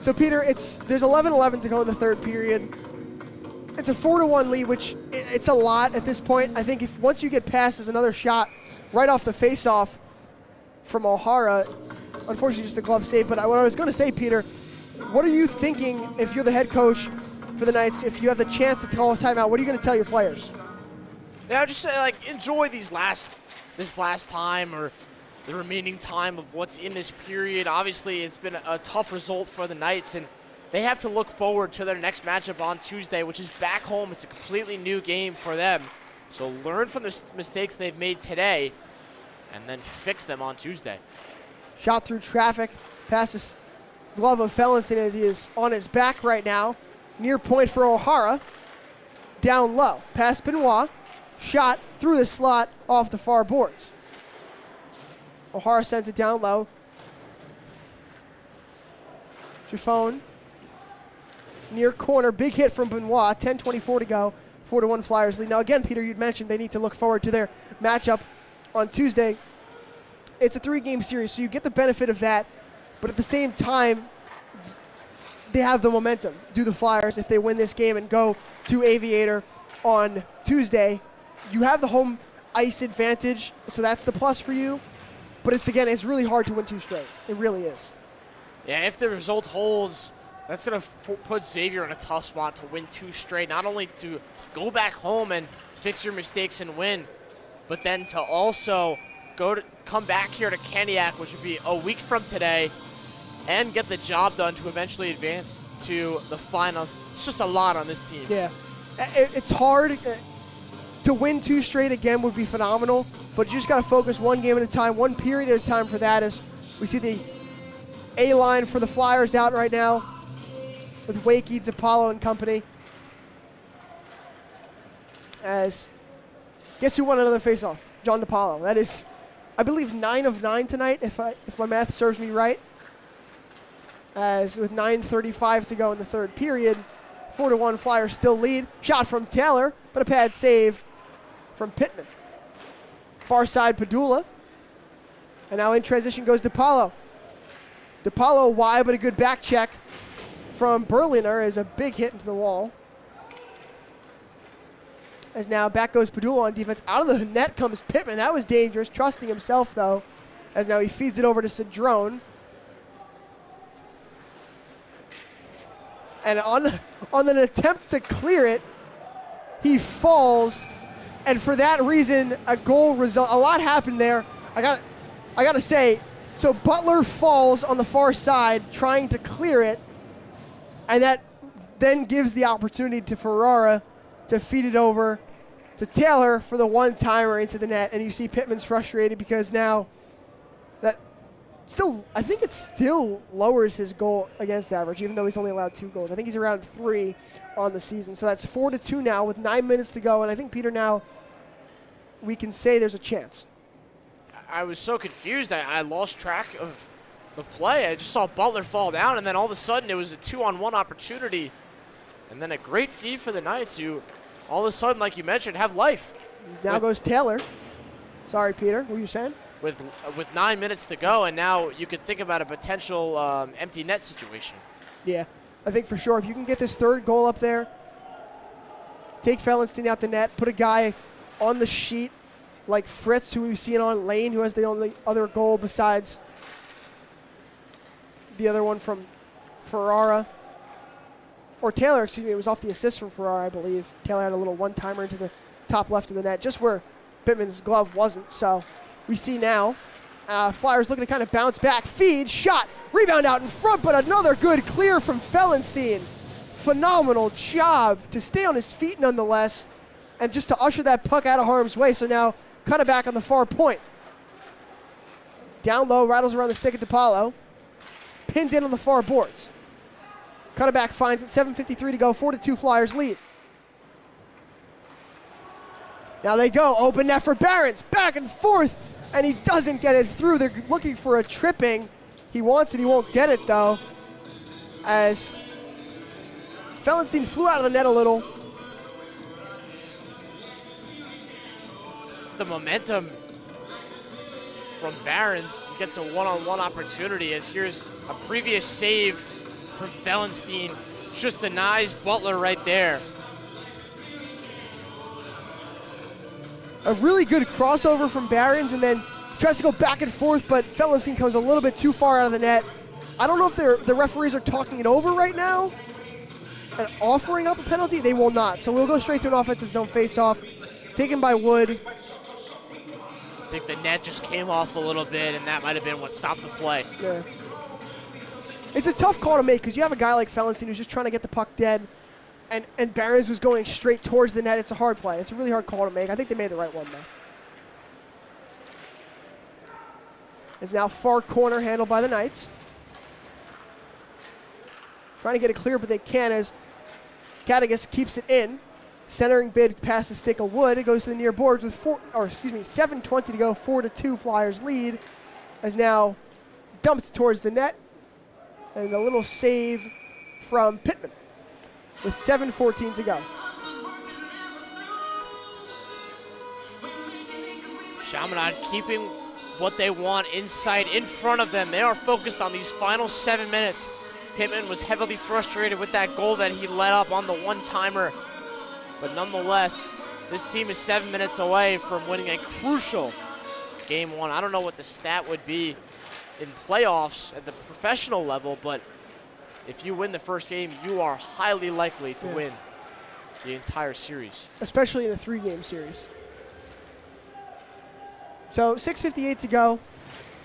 So Peter, there's 11:11 to go in the third period. It's a 4-1 lead, which it's a lot at this point. I think if once you get past, there's another shot right off the face-off from O'Hara. Unfortunately, just a glove save. But what I was going to say, Peter, what are you thinking if you're the head coach for the Knights? If you have the chance to call a timeout, what are you going to tell your players? Yeah, just say, enjoy this last time or the remaining time of what's in this period. Obviously, it's been a tough result for the Knights, and they have to look forward to their next matchup on Tuesday, which is back home. It's a completely new game for them. So learn from the mistakes they've made today and then fix them on Tuesday. Shot through traffic, past the glove of Fellenstein as he is on his back right now. Near point for O'Hara. Down low, past Benoit. Shot through the slot off the far boards. O'Hara sends it down low. Chiffon. Near corner, big hit from Benoit, 10:24 to go, 4-1 Flyers lead. Now again, Peter, you'd mentioned they need to look forward to their matchup on Tuesday. It's a 3-game series, so you get the benefit of that, but at the same time, they have the momentum. Do the Flyers, if they win this game and go to Aviator on Tuesday, you have the home ice advantage, so that's the plus for you, but it's really hard to win 2 straight. It really is. Yeah, if the result holds, that's going to put Xavier in a tough spot to win 2 straight, not only to go back home and fix your mistakes and win, but then to also come back here to Kaniak, which would be a week from today, and get the job done to eventually advance to the finals. It's just a lot on this team. Yeah, it's hard. To win 2 straight again would be phenomenal, but you just got to focus 1 game at a time, 1 period at a time for that. As we see the A-line for the Flyers out right now, with Wakey, DePaulo, and company. As guess who won another faceoff? John DePaulo. That is, I believe, 9 of 9 tonight, if my math serves me right. As with 9:35 to go in the third period, 4-1 Flyers still lead. Shot from Taylor, but a pad save from Pittman. Far side Padula, and now in transition goes DePaulo. DePaulo wide, but a good back check from Berliner is a big hit into the wall. As now back goes Padula on defense. Out of the net comes Pittman. That was dangerous, trusting himself though. As now he feeds it over to Cedrone. And on an attempt to clear it, he falls. And for that reason, a goal result. A lot happened there. I got to say, so Butler falls on the far side trying to clear it. And that then gives the opportunity to Ferrara to feed it over to Taylor for the one-timer into the net. And you see Pittman's frustrated because now that Still, I think it still lowers his goal against average, even though he's only allowed 2 goals. I think he's around 3 on the season. So that's 4-2 now with 9 minutes to go. And I think, Peter, now we can say there's a chance. I was so confused. I lost track of the play. I just saw Butler fall down, and then all of a sudden it was a 2-on-1 opportunity. And then a great feed for the Knights, who all of a sudden, like you mentioned, have life. Now goes Taylor. Sorry, Peter. What were you saying? With 9 minutes to go, and now you could think about a potential empty net situation. Yeah, I think for sure. If you can get this 3rd goal up there, take Fellenstein out the net, put a guy on the sheet like Fritz, who we've seen on Lane, who has the only other goal besides the other one from Ferrara. Or Taylor, excuse me, it was off the assist from Ferrara, I believe. Taylor had a little one-timer into the top left of the net, just where Bittman's glove wasn't. So we see now Flyers looking to kind of bounce back. Feed, shot, rebound out in front, but another good clear from Fellenstein. Phenomenal job to stay on his feet nonetheless, and just to usher that puck out of harm's way. So now cut it back on the far point. Down low, rattles around the stick at DePaulo. Pinned in on the far boards. Cut it back, finds it, 7:53 to go, 4-2 Flyers lead. Now they go, open net for Barons, back and forth, and he doesn't get it through. They're looking for a tripping. He wants it, he won't get it though, as Fellenstein flew out of the net a little. The momentum from Barons gets a one-on-one opportunity, as here's a previous save from Fellenstein. Just denies Butler right there. A really good crossover from Barons, and then tries to go back and forth, but Fellenstein comes a little bit too far out of the net. I don't know if the referees are talking it over right now and offering up a penalty. They will not. So we'll go straight to an offensive zone face-off, taken by Wood. I think the net just came off a little bit, and that might have been what stopped the play. Yeah. It's a tough call to make because you have a guy like Fellenstein who's just trying to get the puck dead, and Barons was going straight towards the net. It's a hard play. It's a really hard call to make. I think they made the right one, though. It's now far corner handled by the Knights. Trying to get it clear, but they can't as Cadigas keeps it in. Centering bid past the stick of Wood. It goes to the near boards with 7:20 to go. 4-2 Flyers lead, as now dumped towards the net, and a little save from Pittman with 7:14 to go. Chaminade keeping what they want inside in front of them. They are focused on these final 7 minutes. Pittman was heavily frustrated with that goal that he let up on the one-timer. But nonetheless, this team is 7 minutes away from winning a crucial Game 1. I don't know what the stat would be in playoffs at the professional level, but if you win the first game, you are highly likely to win the entire series. Especially in a 3-game series. So 6:58 to go.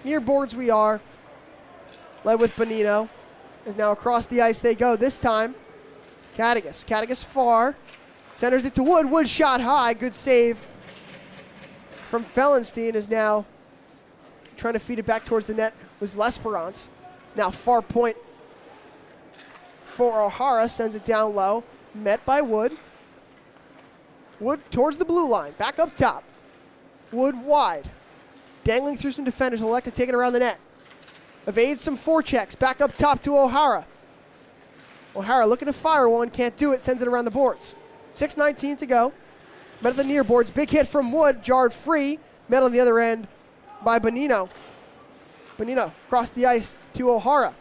Near boards we are. Led with Bonino. Is now across the ice they go. This time, Cadigas. Cadigas far. Centers it to Wood. Wood shot high. Good save from Fellenstein. Is now trying to feed it back towards the net. Was L'Esperance. Now far point for O'Hara. Sends it down low. Met by Wood. Wood towards the blue line. Back up top. Wood wide. Dangling through some defenders. Elect to take it around the net. Evades some forechecks. Back up top to O'Hara. O'Hara looking to fire one. Can't do it. Sends it around the boards. 6:19 to go. Met at the near boards. Big hit from Wood. Jarred free. Met on the other end by Bonino. Bonino across the ice to O'Hara.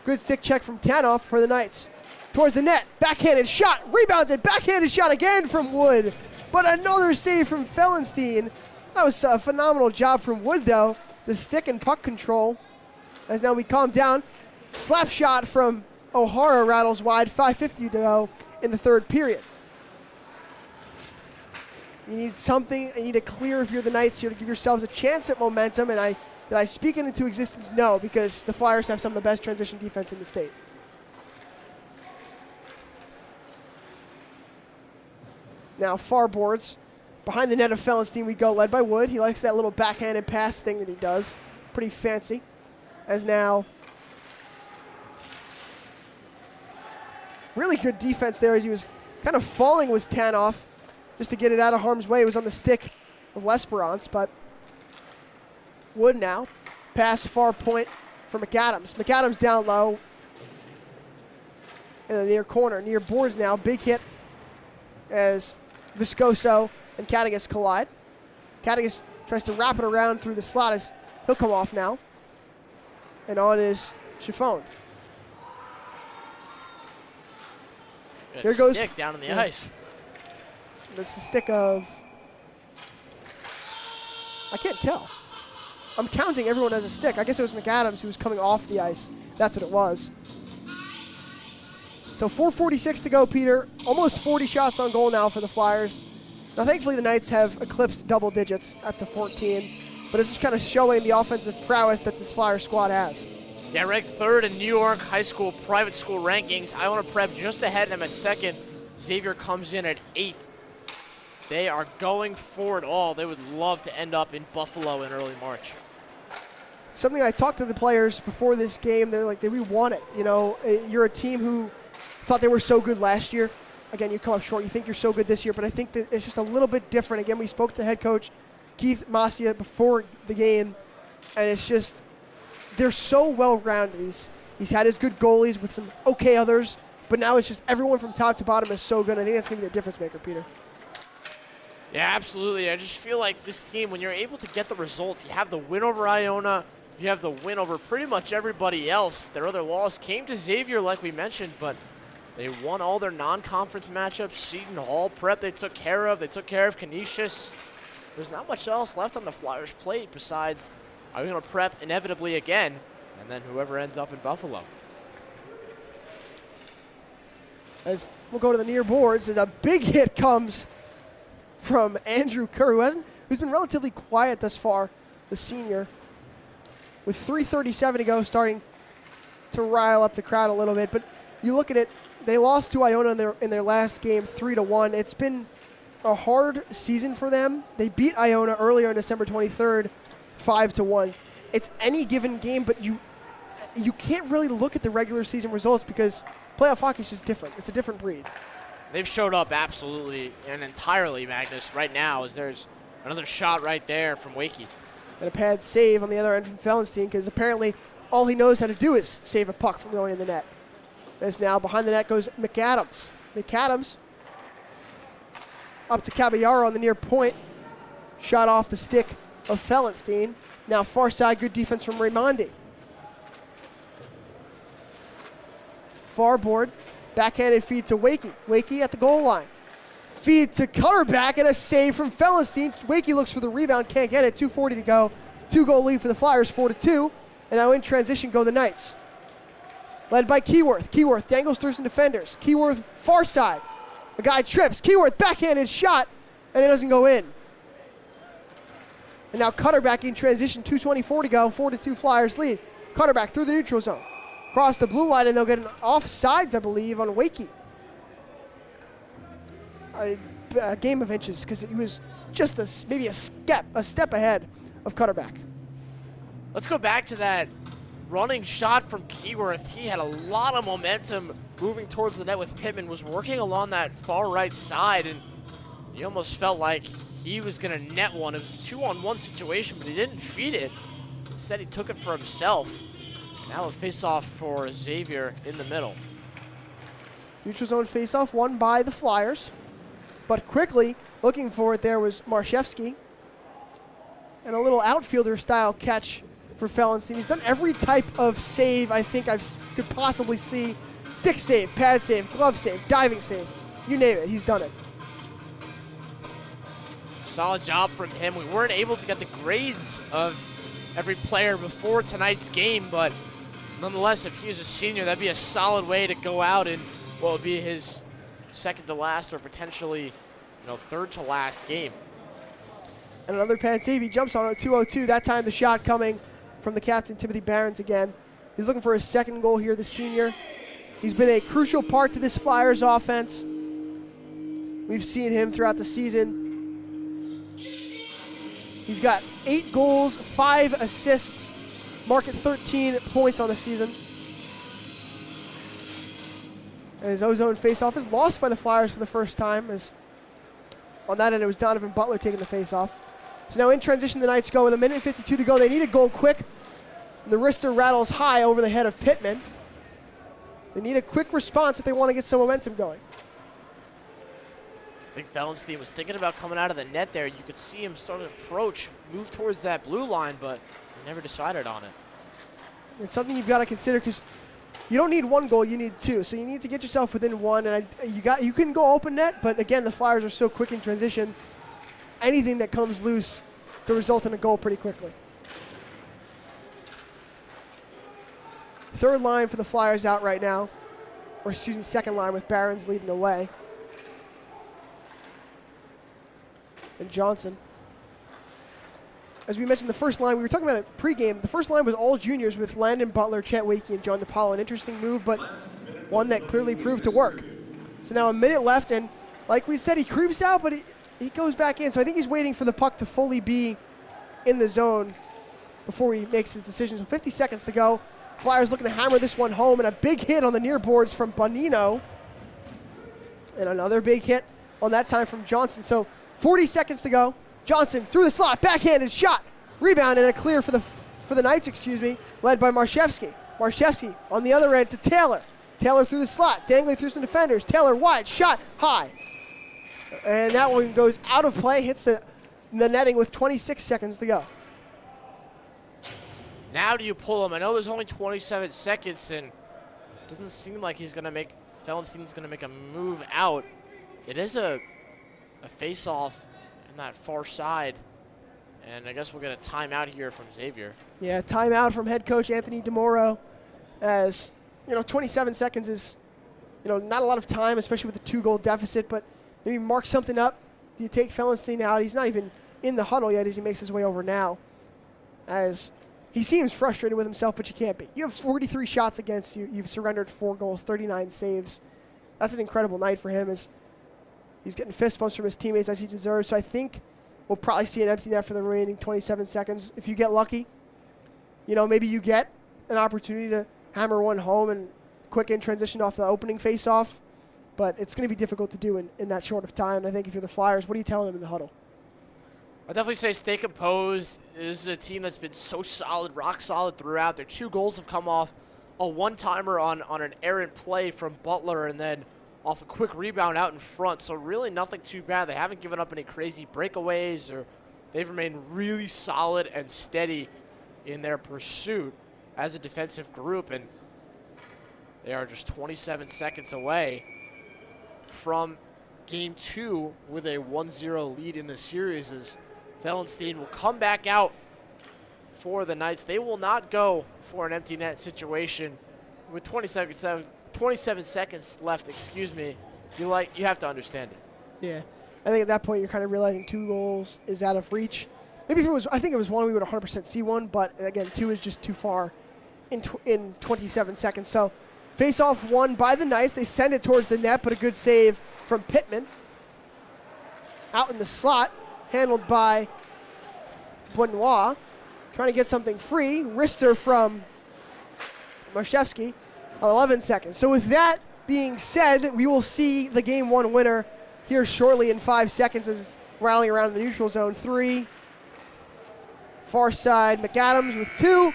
Good stick check from Tanoff for the Knights. Towards the net. Backhanded shot. Rebounds it. Backhanded shot again from Wood. But another save from Fellenstein. That was a phenomenal job from Wood, though. The stick and puck control. As now we calm down. Slap shot from O'Hara rattles wide. 5:50 to go in the third period. You need something. You need a clear if you're the Knights here to give yourselves a chance at momentum. And did I speak it into existence? No, because the Flyers have some of the best transition defense in the state. Now far boards. Behind the net of Fellenstein we go, led by Wood. He likes that little backhanded pass thing that he does. Pretty fancy. as now really good defense there as he was kind of falling was Tanoff just to get it out of harm's way. It was on the stick of L'Esperance, but Wood now. Pass far point for McAdams. McAdams down low in the near corner. Near boards now. Big hit as Viscoso and Katagas collide. Katagas tries to wrap it around through the slot as he'll come off now. And on is Chiffon. Here goes stick down on the ice. That's the stick of, I can't tell. I'm counting everyone as a stick. I guess it was McAdams who was coming off the ice. That's what it was. So 4:46 to go, Peter. Almost 40 shots on goal now for the Flyers. Now, thankfully, the Knights have eclipsed double digits up to 14. But it's just kind of showing the offensive prowess that this Flyer squad has. Yeah, ranked third in New York high school private school rankings. Iona Prep just ahead of them at second. Xavier comes in at 8th. They are going for it all. They would love to end up in Buffalo in early March. Something I talked to the players before this game, they're like, we want it. You know, you're a team who thought they were so good last year. Again, you come up short. You think you're so good this year, but I think that it's just a little bit different. Again, we spoke to head coach Keith Masia before the game, and it's just they're so well-rounded. He's had his good goalies with some okay others, but now it's just everyone from top to bottom is so good. I think that's going to be the difference maker, Peter. Yeah, absolutely. I just feel like this team, when you're able to get the results, you have the win over Iona, you have the win over pretty much everybody else. Their other loss came to Xavier, like we mentioned, but they won all their non-conference matchups. Seton Hall Prep they took care of. They took care of Canisius. There's not much else left on the Flyers' plate besides Iona Prep inevitably again, and then whoever ends up in Buffalo. As we'll go to the near boards, as a big hit comes from Andrew Kerr, who's been relatively quiet thus far, the senior. With 3:37 to go, starting to rile up the crowd a little bit. But you look at it, they lost to Iona in their last game 3-1. It's been a hard season for them. They beat Iona earlier on December 23rd, 5-1. It's any given game, but you can't really look at the regular season results because playoff hockey is just different. It's a different breed. They've showed up absolutely and entirely, Magnus, right now, as there's another shot right there from Wakey. And a pad save on the other end from Fellenstein, because apparently all he knows how to do is save a puck from going in the net. As now behind the net goes McAdams. McAdams up to Caballero on the near point. Shot off the stick of Fellenstein. Now far side, good defense from Raimondi. Far board, backhanded feed to Wakey. Wakey at the goal line. Feed to Cutterback and a save from Fellenstein. Wakey looks for the rebound, can't get it. 2:40 to go. 2-goal lead for the Flyers, 4-2. And now in transition go the Knights. Led by Keyworth. Keyworth dangles through some defenders. Keyworth far side. A guy trips. Keyworth backhanded shot, and it doesn't go in. And now Cutterback in transition, 2:24 to go. 4-2 Flyers lead. Cutterback through the neutral zone. Across the blue line, and they'll get an offsides, I believe, on Wakey. A game of inches, because he was just maybe a step ahead of Cutterback. Let's go back to that running shot from Keyworth. He had a lot of momentum moving towards the net with Pittman, was working along that far right side, and he almost felt like he was going to net one. It was a 2-on-1 situation, but he didn't feed it. Instead, he took it for himself. Now a face-off for Xavier in the middle. Neutral zone face-off won by the Flyers. But quickly, looking for it there was Marshevsky. And a little outfielder-style catch for Fellenstein. He's done every type of save I think I could possibly see. Stick save, pad save, glove save, diving save. You name it, he's done it. Solid job from him. We weren't able to get the grades of every player before tonight's game, but nonetheless, if he was a senior, that'd be a solid way to go out in what would be his second to last or potentially, third to last game. And another pad save. He jumps on it, 2-0-2. That time the shot coming from the captain, Timothy Barons again. He's looking for his second goal here, the senior. He's been a crucial part to this Flyers offense. We've seen him throughout the season. He's got 8 goals, 5 assists mark at 13 points on the season. And his ozone faceoff is lost by the Flyers for the first time, as on that end it was Donovan Butler taking the faceoff. So now in transition, the Knights go with 1:52 to go. They need a goal quick. And the wrister rattles high over the head of Pittman. They need a quick response if they want to get some momentum going. I think Fellenstein was thinking about coming out of the net there. You could see him start to approach, move towards that blue line, but he never decided on it. It's something you've got to consider, because you don't need one goal, you need two. So you need to get yourself within one. And you can go open net, but again, the Flyers are so quick in transition. Anything that comes loose could result in a goal pretty quickly. Third line for the Flyers out right now. Or excuse me, second line with Barons leading the way. And Johnson. As we mentioned, the first line, we were talking about it pregame, the first line was all juniors with Landon Butler, Chet Wakey, and John DePaulo. An interesting move, but one that clearly proved to work. So now a minute left, and like we said, he creeps out, but he goes back in. So I think he's waiting for the puck to fully be in the zone before he makes his decision. So 50 seconds to go. Flyers looking to hammer this one home, and a big hit on the near boards from Bonino. And another big hit on that time from Johnson. So 40 seconds to go. Johnson through the slot, backhanded shot, rebound, and a clear for the Knights, led by Marshevsky. Marshevsky on the other end to Taylor. Taylor through the slot, dangling through some defenders. Taylor wide, shot high. And that one goes out of play, hits the netting with 26 seconds to go. Now do you pull him? I know there's only 27 seconds, and it doesn't seem like Fellenstein's going to make a move out. It is a face-off in that far side, and I guess we'll get a timeout here from Xavier. Yeah, timeout from head coach Anthony DeMoro, as 27 seconds is not a lot of time, especially with a 2-goal deficit, but maybe mark something up. Do you take Fellenstein out? He's not even in the huddle yet as he makes his way over now, as he seems frustrated with himself, but you can't be. You have 43 shots against you. You've surrendered 4 goals, 39 saves. That's an incredible night for him, as he's getting fist bumps from his teammates as he deserves. So I think we'll probably see an empty net for the remaining 27 seconds. If you get lucky, maybe you get an opportunity to hammer one home and quick in transition off the opening face-off. But it's going to be difficult to do in that short of time. And I think if you're the Flyers, what are you telling them in the huddle? I'll definitely say stay composed. This is a team that's been so solid, rock solid throughout. Their 2 goals have come off a one-timer on an errant play from Butler, and then off a quick rebound out in front. So really nothing too bad. They haven't given up any crazy breakaways, or they've remained really solid and steady in their pursuit as a defensive group. And they are just 27 seconds away from Game 2 with a 1-0 lead in the series, as Fellenstein will come back out for the Knights. They will not go for an empty net situation with 27 seconds left, You have to understand it. Yeah. I think at that point you're kind of realizing 2 goals is out of reach. Maybe if it was, I think it was 1, we would 100% see one, but again, 2 is just too far in 27 seconds. So face-off won by the Knights. They send it towards the net, but a good save from Pittman. Out in the slot, handled by Benoit. Trying to get something free. Wrister from Marshevsky on 11 seconds. So with that being said, we will see the Game 1 winner here shortly in 5 seconds as rallying around the neutral zone. 3. Far side, McAdams with 2.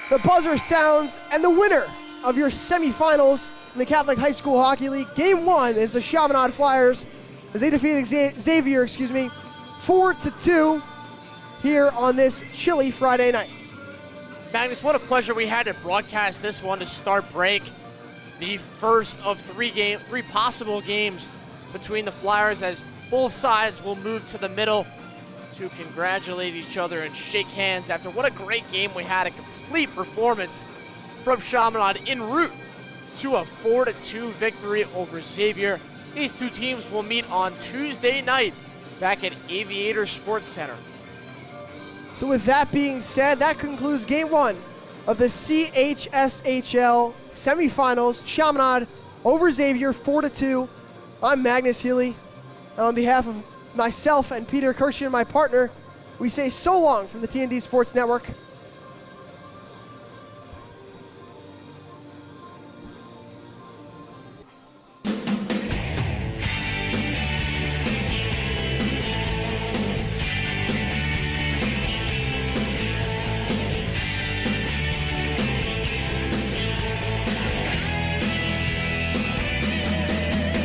The buzzer sounds, and the winner of your semifinals in the Catholic High School Hockey League, Game 1 is the Chaminade Flyers, as they defeated Xavier, 4-2 here on this chilly Friday night. Magnus, what a pleasure we had to broadcast this one to start break. The first of 3 possible games between the Flyers, as both sides will move to the middle to congratulate each other and shake hands after what a great game we had. A complete performance from Chaminade en route to a 4-2 victory over Xavier. These 2 teams will meet on Tuesday night back at Aviator Sports Center. So with that being said, that concludes Game 1 of the CHSHL semifinals. Chaminade over Xavier 4-2. I'm Magnus Healy, and on behalf of myself and Peter Kirshen, my partner, we say so long from the TND Sports Network.